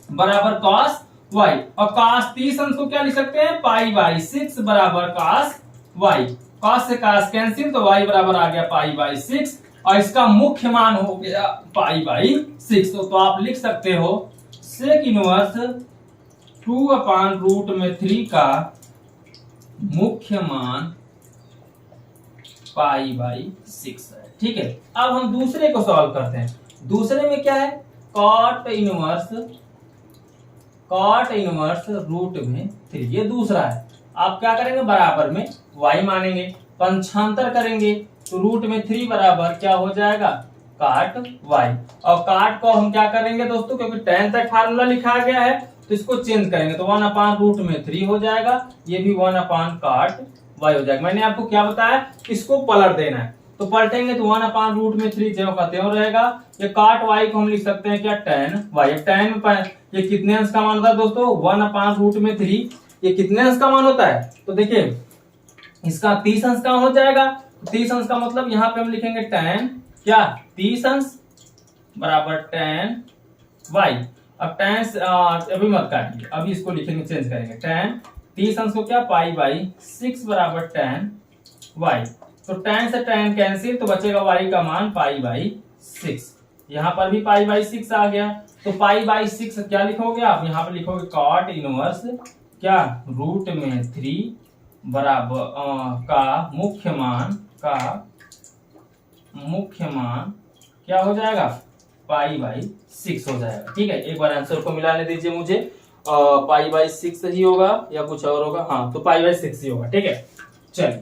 बराबर cos y और cos 30 अंश को क्या लिख सकते हैं π/6 बराबर cos y। cos से cos कैंसिल तो y बराबर आ गया π/6 और इसका मुख्य मान हो गया π/6। तो आप लिख सकते हो sec इनवर्स 2/√3 का मुख्य मान π/6 है। ठीक है, अब हम दूसरे को सॉल्व करते हैं। दूसरे में क्या है cot इनवर्स √3, ये दूसरा है। आप क्या करेंगे बराबर में y मानेंगे, पंचांतर करेंगे तो √3 बराबर क्या हो जाएगा काट y। और काट को हम क्या करेंगे दोस्तों, क्योंकि tan तक फार्मूला लिखा गया है तो इसको चेंज करेंगे तो 1/√3 हो जाएगा, ये भी 1/cot y हो जाएगा। मैंने आपको क्या बताया, इसको पलट देना है, तो पलटेंगे तो 1/√3 ज्यों का त्यों रहेगा। ये काट y को हम लिख सकते हैं क्या tan y। tan में ये कितने अंश का मान होता है दोस्तों 1/√3, ये कितने अंश का मान होता है, तो देखिए इसका 30 अंश का हो जाएगा। 30 अंश का मतलब यहाँ पे हम लिखेंगे tan क्या 30 अंश बराबर tan y। अब tan अभी मत काटिए, अभी इसको लिखेंगे चेंज करेंगे tan 30 अंश को क्या π/6 बराबर tan y। तो tan से tan कैंसिल तो बचेगा y का मान π/6। यहाँ पर भी π/6 आ गया, तो π/6 क्या लिखोगे आप, यहाँ पर लिखोगे cot इनवर्स क्या √3 बराबर का मुख्य मान क्या हो जाएगा π/6 हो जाएगा। ठीक है, एक बार आंसर को मिलाने दीजिए मुझे, π/6 ही होगा या कुछ और होगा, हाँ तो π/6 ही होगा। ठीक है, चलिए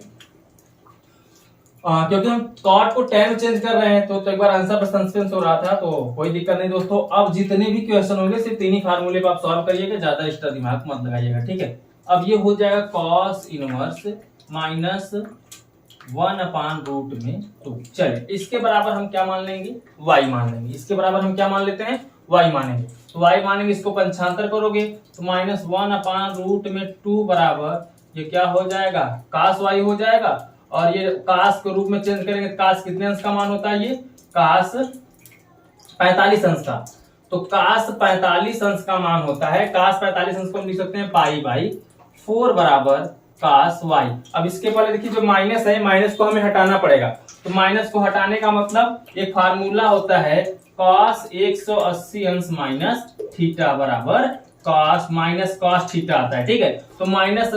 क्योंकि हम कॉट को tan में चेंज कर रहे हैं तो एक बार आंसर पर सस्पेंस हो रहा था, तो कोई दिक्कत नहीं दोस्तों। अब जितने भी क्वेश्चन होंगे सिर्फ 3 ही फार्मूले पे आप सॉल्व करिएगा, ज्यादा एक्स्ट्रा दिमाग मत लगाइएगा। ठीक है, अब ये हो जाएगा cos इनवर्स -1/√2। चलिए इसके बराबर हम क्या मान लेंगे y मान लेंगे, इसके बराबर हम क्या मान लेते हैं y मानेंगे, तो y मानेंगे, इसको पंचांतर करोगे तो -1/√2 बराबर ये क्या हो जाएगा cos y हो जाएगा। और ये cos के रूप में चेंज करेंगे, cos कितने अंश का मान होता है, ये cos 45 अंश का, तो cos 45 अंश का मान होता है। cos 45 अंश को हम लिख सकते हैं π/4 बराबर cos y। अब इसके पहले देखिए जो माइनस है, माइनस को हमें हटाना पड़ेगा, तो माइनस को हटाने का मतलब एक फार्मूला होता है cos 180 अंश माइनस थीटा बराबर cos माइनस cos थीटा आता है। ठीक है, तो माइनस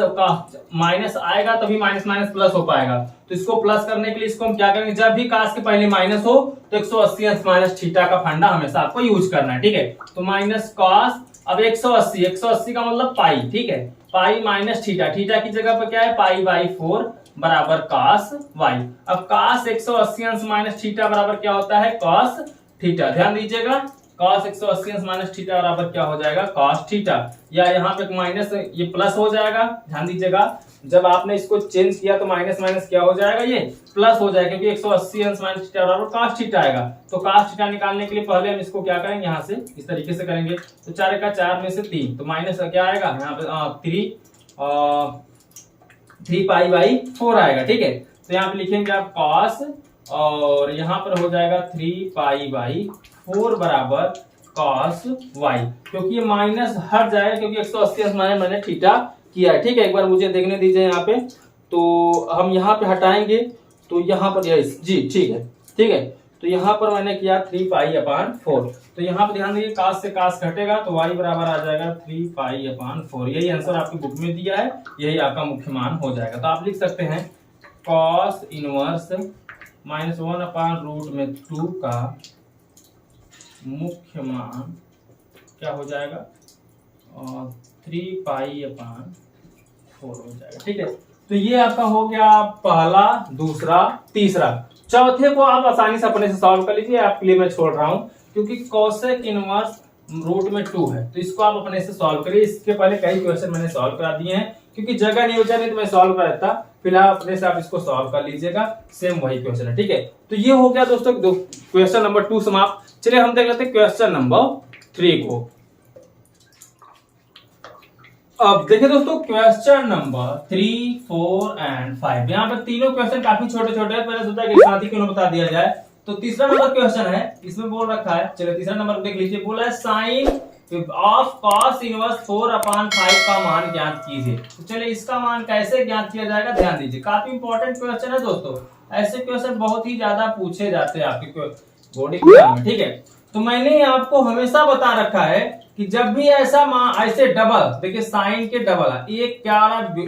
आएगा तभी माइनस माइनस प्लस हो पाएगा, तो इसको प्लस करने के लिए इसको हम क्या करेंगे, जब भी cos के पहले माइनस हो तो 180 अंश माइनस थीटा का फंडा हमेशा आपको यूज करना है। ठीक है, तो माइनस cos, अब 180 का मतलब पाई। ठीक है, पाई माइनस थीटा, थीटा की जगह पर क्या है π/4 बराबर cos y। अब cos 180 अंश माइनस थीटा बराबर क्या होता है cos थीटा। ध्यान दीजिएगा, cos 180 अंश माइनस थीटा बराबर क्या हो जाएगा cos थीटा, या यहाँ पे माइनस ये प्लस हो जाएगा। ध्यान दीजिएगा, जब आपने इसको चेंज किया तो माइनस माइनस क्या हो जाएगा, ये प्लस हो जाएगा, क्योंकि 180 अंश माइनस थीटा बराबर cos थीटा आएगा। तो cos थीटा निकालने के लिए पहले हम इसको क्या करेंगे, यहाँ से इस तरीके से करेंगे, तो 4 का 4 में से 3, तो माइनस क्या आएगा यहाँ पे 3π/4 आएगा। ठीक है, तो यहाँ पे लिखेंगे आप cos और यहाँ पर हो जाएगा 3π/4 बराबर cos y, क्योंकि ये माइनस हट जाएगा क्योंकि 180 अंश मैंने थीटा किया है। ठीक है, एक बार मुझे देखने दीजिए यहाँ पे, तो हम यहाँ पे हटाएंगे तो यहाँ पर जी ठीक है, तो यहाँ पर मैंने किया 3π/4, तो यहाँ पर ध्यान दीजिए cos से cos घटेगा तो y बराबर आ जाएगा 3π/4। यही आंसर आपकी बुक में दिया है, यही आपका मुख्य मान हो जाएगा। तो आप लिख सकते हैं cos इनवर्स -1/√2 का मुख्य मान क्या हो जाएगा 3π/4 हो जाएगा। ठीक है, तो ये आपका हो गया पहला, दूसरा, तीसरा। चौथे को आप आसानी से अपने से सॉल्व कर लीजिए, आपके लिए मैं छोड़ रहा हूं, क्योंकि कोसेक इनवर्स रूट में 2 है। तो इसको आप अपने से सॉल्व करिए। इसके पहले कई क्वेश्चन मैंने सॉल्व करा दिए हैं, क्योंकि जगह नहीं बचा नहीं तो मैं सॉल्व कर देता। फिलहाल अपने से आप इसको सॉल्व कर लीजिएगा, सेम वही क्वेश्चन है, ठीक है। तो ये हो गया दोस्तों क्वेश्चन नंबर 2 समाप्त। चलिए हम देख लेते हैं क्वेश्चन नंबर 3 को। अब देखिए दोस्तों क्वेश्चन नंबर 3, 4 एंड 5। यहाँ पर तीनों क्वेश्चन काफी छोटे छोटे हैं, मैंने सोचा कि साथ ही क्यों ना बता दिया जाए। तो तीसरा नंबर क्वेश्चन है, इसमें बोल रखा है, चलिए तीसरा नंबर देख लीजिए। बोला है साइन ऑफ कॉस इनवर्स 4/5 का मान ज्ञात कीजिए। तो चलिए इसका मान कैसे ज्ञात किया जाएगा ध्यान दीजिए। काफी इंपॉर्टेंट क्वेश्चन है दोस्तों, ऐसे क्वेश्चन बहुत ही ज्यादा पूछे जाते हैं आपके बोर्ड एग्जाम में, ठीक है। तो मैंने आपको हमेशा बता रखा है कि जब भी ऐसा मान ऐसे डबल, देखिए साइन के डबल, एक क्या आ रहा है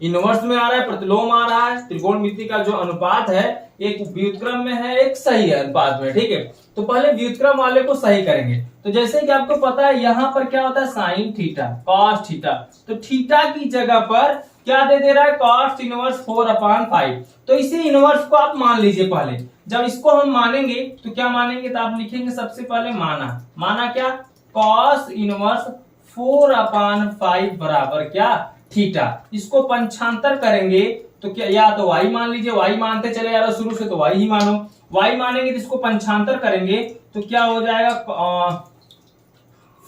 इनवर्स में आ रहा है, प्रतिलोम आ रहा है, त्रिकोणमिति का जो अनुपात है एक व्युत्क्रम में है, एक सही है अनुपात में, ठीक है। तो पहले व्युत्क्रम वाले को सही करेंगे। तो जैसे कि आपको पता है यहाँ पर क्या होता है साइन थीटा कॉस थीटा, तो थीटा की जगह पर क्या दे रहा है कॉस इनवर्स 4/5। तो इसी इनवर्स को आप मान लीजिए। पहले जब इसको हम मानेंगे तो क्या मानेंगे, तो आप लिखेंगे सबसे पहले माना क्या कॉस इनवर्स 4/5 बराबर क्या थीटा। इसको पंचांतर करेंगे तो क्या, या तो y मान लीजिए, y मानते चले जा रहे शुरू से तो y ही मानो। y मानेंगे तो इसको पंचांतर करेंगे तो क्या हो जाएगा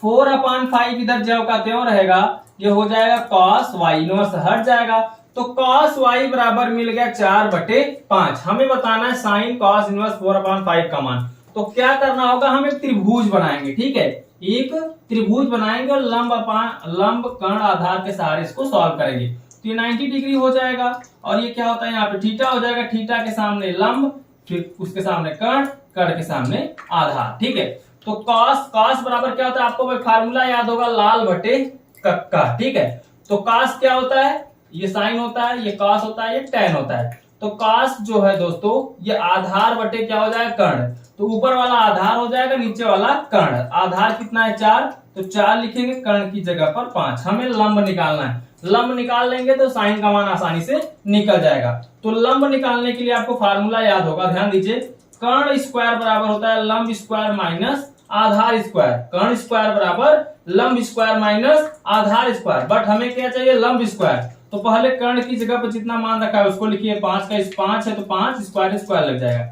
4/5 इधर ज्यों का त्यों रहेगा, ये हो जाएगा cos y, इनवर्स हट जाएगा। तो cos y बराबर मिल गया 4/5। हमें बताना है साइन cos इनवर्स 4/5 का मान। तो क्या करना होगा, हम एक त्रिभुज बनाएंगे, ठीक है, एक त्रिभुज बनाएंगे और लंब कर्ण आधार के सहारे इसको सॉल्व करेंगे। तो ये 90 डिग्री हो जाएगा और ये क्या होता है यहाँ पे थीटा हो जाएगा, थीटा के सामने लंब, फिर उसके सामने कर्ण, कर्ण के सामने आधार, ठीक है। तो कॉस बराबर क्या होता है, आपको फार्मूला याद होगा लाल बटे कक्का, ठीक है। तो कॉस क्या होता है, ये साइन होता है, ये कॉस होता है, ये टेन होता है। तो कॉस जो है दोस्तों ये आधार बटे क्या हो जाएगा कर्ण। तो ऊपर वाला आधार हो जाएगा, नीचे वाला कर्ण। आधार कितना है 4, तो 4 लिखेंगे, कर्ण की जगह पर 5। हमें लंब निकालना है, लंब निकाल लेंगे तो साइन का मान आसानी से निकल जाएगा। तो लंब निकालने के लिए आपको फार्मूला याद होगा, ध्यान दीजिए। कर्ण स्क्वायर बराबर होता है लंब स्क्वायर माइनस आधार स्क्वायर। कर्ण स्क्वायर बराबर लंब square minus Aadhaar square, but हमें क्या चाहिए लंब स्क्वायर। तो पहले कर्ण की जगह पर जितना मान रखा है उसको लिखिए, 5 का 5 है तो 5 स्क्वायर स्क्वायर लग जाएगा।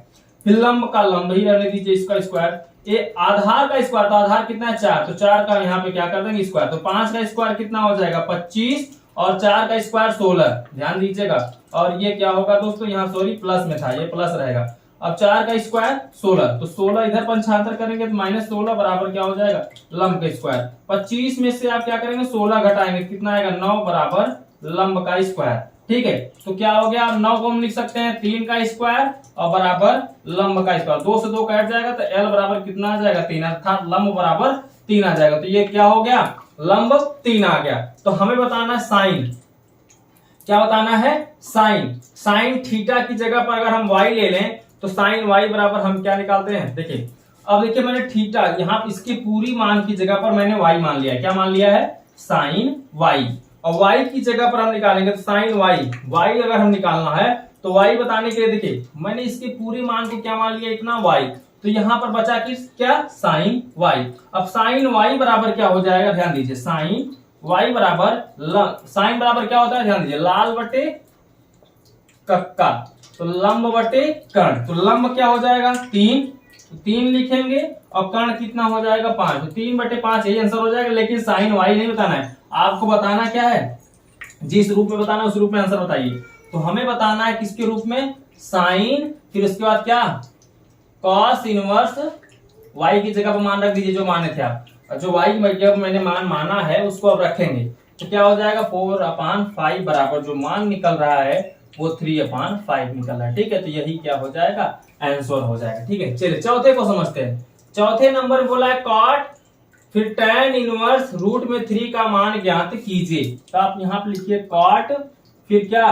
फिर लंब का लंब ही रहने दीजिए, इसका स्क्वायर। ये आधार का स्क्वायर, तो आधार कितना है 4, तो 4 का यहाँ पे क्या कर देंगे स्क्वायर। तो 5 का स्क्वायर कितना हो जाएगा 25 और 4 का स्क्वायर 16, ध्यान दीजिएगा। और ये क्या होगा दोस्तों, यहाँ सॉरी प्लस में था, ये प्लस रहेगा। अब 4 का स्क्वायर 16, तो 16 इधर पंचांतर करेंगे तो -16 बराबर क्या हो जाएगा लंब का स्क्वायर। 25 में से आप क्या करेंगे 16 घटाएंगे, कितना आएगा 9 बराबर लंब का स्क्वायर, ठीक है। तो क्या हो गया, 9 को हम लिख सकते हैं 3 का स्क्वायर और बराबर लंब का स्क्वायर। 2 से 2 कट जाएगा तो L बराबर कितना आ जाएगा 3, अर्थात लंब बराबर 3 आ जाएगा। तो ये क्या हो गया लंब 3 आ गया। तो हमें बताना है साइन, क्या बताना है साइन थीटा की जगह पर अगर हम y ले लें तो साइन y बराबर हम क्या निकालते हैं, देखिए। अब देखिए मैंने थीटा यहाँ इसकी पूरी मान की जगह पर मैंने y मान लिया है, क्या मान लिया है साइन y, और y की जगह पर हम निकालेंगे तो साइन y अगर हम निकालना है तो y बताने के लिए देखिए मैंने इसकी पूरी मान को क्या मान लिया इतना y, तो यहाँ पर बचा किस क्या साइन y। अब साइन y बराबर क्या हो जाएगा, ध्यान दीजिए, साइन y बराबर साइन बराबर क्या होता है, ध्यान दीजिए, लाल बटे कक्का, तो लंब बटे कर्ण। तो लंब क्या हो जाएगा 3, तो 3 लिखेंगे और कर्ण कितना हो जाएगा 5, तो 3/5 यही आंसर हो जाएगा। लेकिन साइन y नहीं बताना है, आपको बताना क्या है, जिस रूप में बताना उस रूप में आंसर बताइए। तो हमें बताना है किसके रूप में साइन, फिर उसके बाद क्या कॉस इनवर्स y की जगह पर मान रख दीजिए जो माने थे आप, और जो y जब मैंने मान माना है उसको अब रखेंगे तो क्या हो जाएगा 4/5 बराबर जो मान निकल रहा है वो 3/5 निकल रहा है, ठीक है। तो यही क्या हो जाएगा आंसर हो जाएगा, ठीक है। चलिए चौथे को समझते हैं। चौथे नंबर बोला है कॉट फिर tan इनवर्स रूट में 3 का मान ज्ञात कीजिए। तो आप यहाँ पे लिखिए कॉट फिर क्या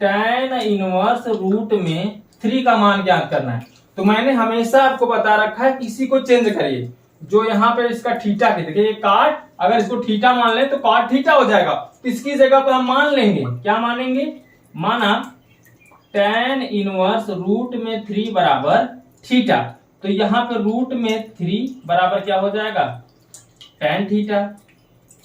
tan इनवर्स रूट में 3 का मान ज्ञात करना है। तो मैंने हमेशा आपको बता रखा है किसी को चेंज करिए, जो यहाँ पे इसका थीटा के देखिए ये काट, अगर इसको थीटा मान ले तो कॉट थीटा हो जाएगा। तो इसकी जगह पर हम मान लेंगे, क्या मानेंगे, माना tan इनवर्स रूट में 3 बराबर थीटा। तो यहाँ पे रूट में 3 बराबर क्या हो जाएगा tan थीटा।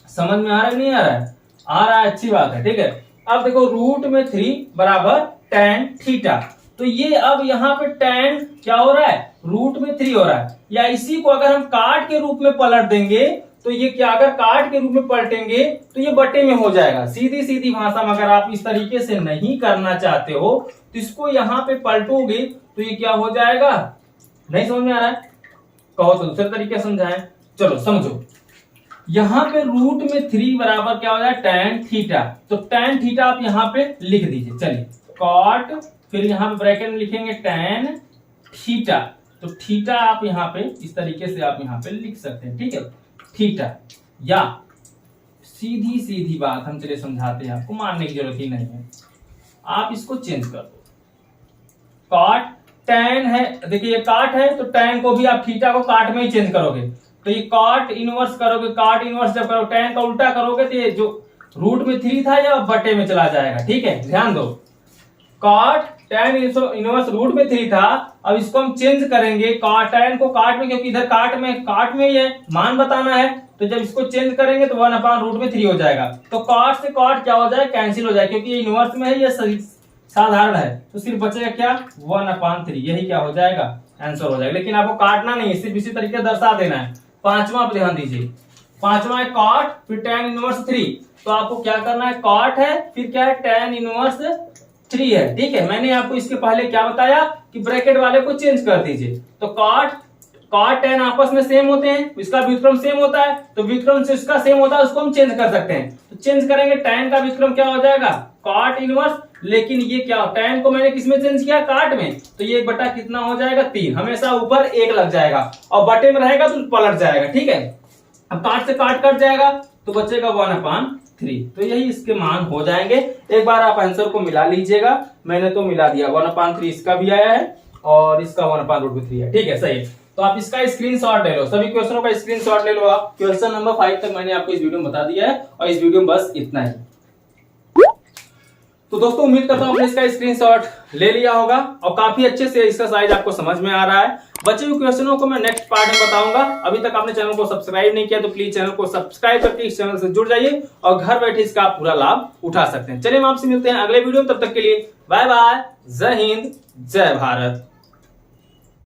समझ में आ रहा है नहीं आ रहा है? आ रहा है, अच्छी बात है, ठीक है। अब देखो रूट में 3 बराबर tan थीटा, तो ये अब यहाँ पे tan क्या हो रहा है, रूट में 3 हो रहा है। या इसी को अगर हम काट के रूप में पलट देंगे तो ये क्या, अगर काट के रूप में पलटेंगे तो ये बटे में हो जाएगा। सीधी सीधी भाषा में अगर आप इस तरीके से नहीं करना चाहते हो तो इसको यहाँ पे पलटोगे तो ये क्या हो जाएगा। नहीं समझ में आ रहा है? कहो तो दूसरे तरीके समझाएं। चलो समझो, यहाँ पे रूट में 3 बराबर क्या हो जाए, tan थीटा। तो tan थीटा आप यहाँ पे लिख दीजिए। चलिए कॉट, फिर यहाँ पे ब्रैकेट में लिखेंगे tan थीटा। तो थीटा आप यहाँ पे इस तरीके से आप यहाँ पे लिख सकते हैं, ठीक है, थीटा। या सीधी सीधी बात हम चलिए समझाते हैं, आपको मानने की जरूरत ही नहीं है, आप इसको चेंज कर दो। कॉट tan है, देखिए ये काट है तो tan को भी आप थीटा को काट में ही चेंज करोगे, तो ये कॉट इनवर्स करोगे। कॉट इनवर्स जब करोगे, tan का उल्टा करोगे तो ये जो रूट में 3 था या बटे में चला जाएगा, ठीक है, ध्यान दो। कॉट tan इनवर्स रूट में 3 था, अब इसको हम चेंज करेंगे tan को काट में, क्योंकि इधर काट में ही है, मान बताना है, तो जब इसको चेंज करेंगे तो 1/√3 हो जाएगा। तो कॉट से कॉट क्या हो जाए, कैंसिल हो जाए, क्योंकि ये इनवर्स में है, ये साधारण है, तो सिर्फ बचेगा क्या, 1/3। यही क्या हो जाएगा, आंसर हो जाएगा। लेकिन आपको काटना नहीं है, सिर्फ इसी तरीके दर्शा देना है। पांचवा आप ध्यान दीजिए, पांचवा है कॉट, फिर tan इनवर्स 3। तो आपको क्या करना है, कॉट है, फिर क्या है, tan इनवर्स 3 है, ठीक है। मैंने आपको इसके पहले क्या बताया कि ब्रैकेट वाले को चेंज कर दीजिए। तो कॉट tan आपस में सेम होते हैं, इसका व्युत्क्रम सेम होता है, तो व्युत्क्रम से इसका सेम होता है, उसको हम चेंज कर सकते हैं। तो चेंज करेंगे, tan का व्युत्क्रम क्या हो जाएगा, कॉट इनवर्स। लेकिन ये क्या, tan को मैंने किसमें चेंज किया, काट में, तो ये 1 कितना हो जाएगा, 3। हमेशा ऊपर 1 लग जाएगा और बटे में रहेगा तो पलट जाएगा, ठीक है। अब काट से काट कट जाएगा तो बचेगा 1/3। तो यही इसके मान हो जाएंगे। एक बार आप आंसर को मिला लीजिएगा, मैंने तो मिला दिया, 1/3 इसका भी आया है और इसका 1/√3 है, ठीक है, सही है। तो आप इसका स्क्रीनशॉट ले लो, सभी क्वेश्चनों का स्क्रीनशॉट ले लो आप। क्वेश्चन नंबर 5 तक मैंने आपको इस वीडियो में बता दिया है और इस वीडियो में बस इतना ही। तो दोस्तों उम्मीद करता हूं आपने इसका स्क्रीनशॉट ले लिया होगा और काफी अच्छे से इसका साइज आपको समझ में आ रहा है। बचे हुए क्वेश्चनों को मैं नेक्स्ट पार्ट में बताऊंगा। अभी तक आपने चैनल को सब्सक्राइब नहीं किया तो प्लीज चैनल को सब्सक्राइब करके इस चैनल से जुड़ जाइए और घर बैठे इसका आप पूरा लाभ उठा सकते हैं। चलिए हम आपसे मिलते हैं अगले वीडियो में, तब तक के लिए बाय बाय, जय हिंद, जय भारत।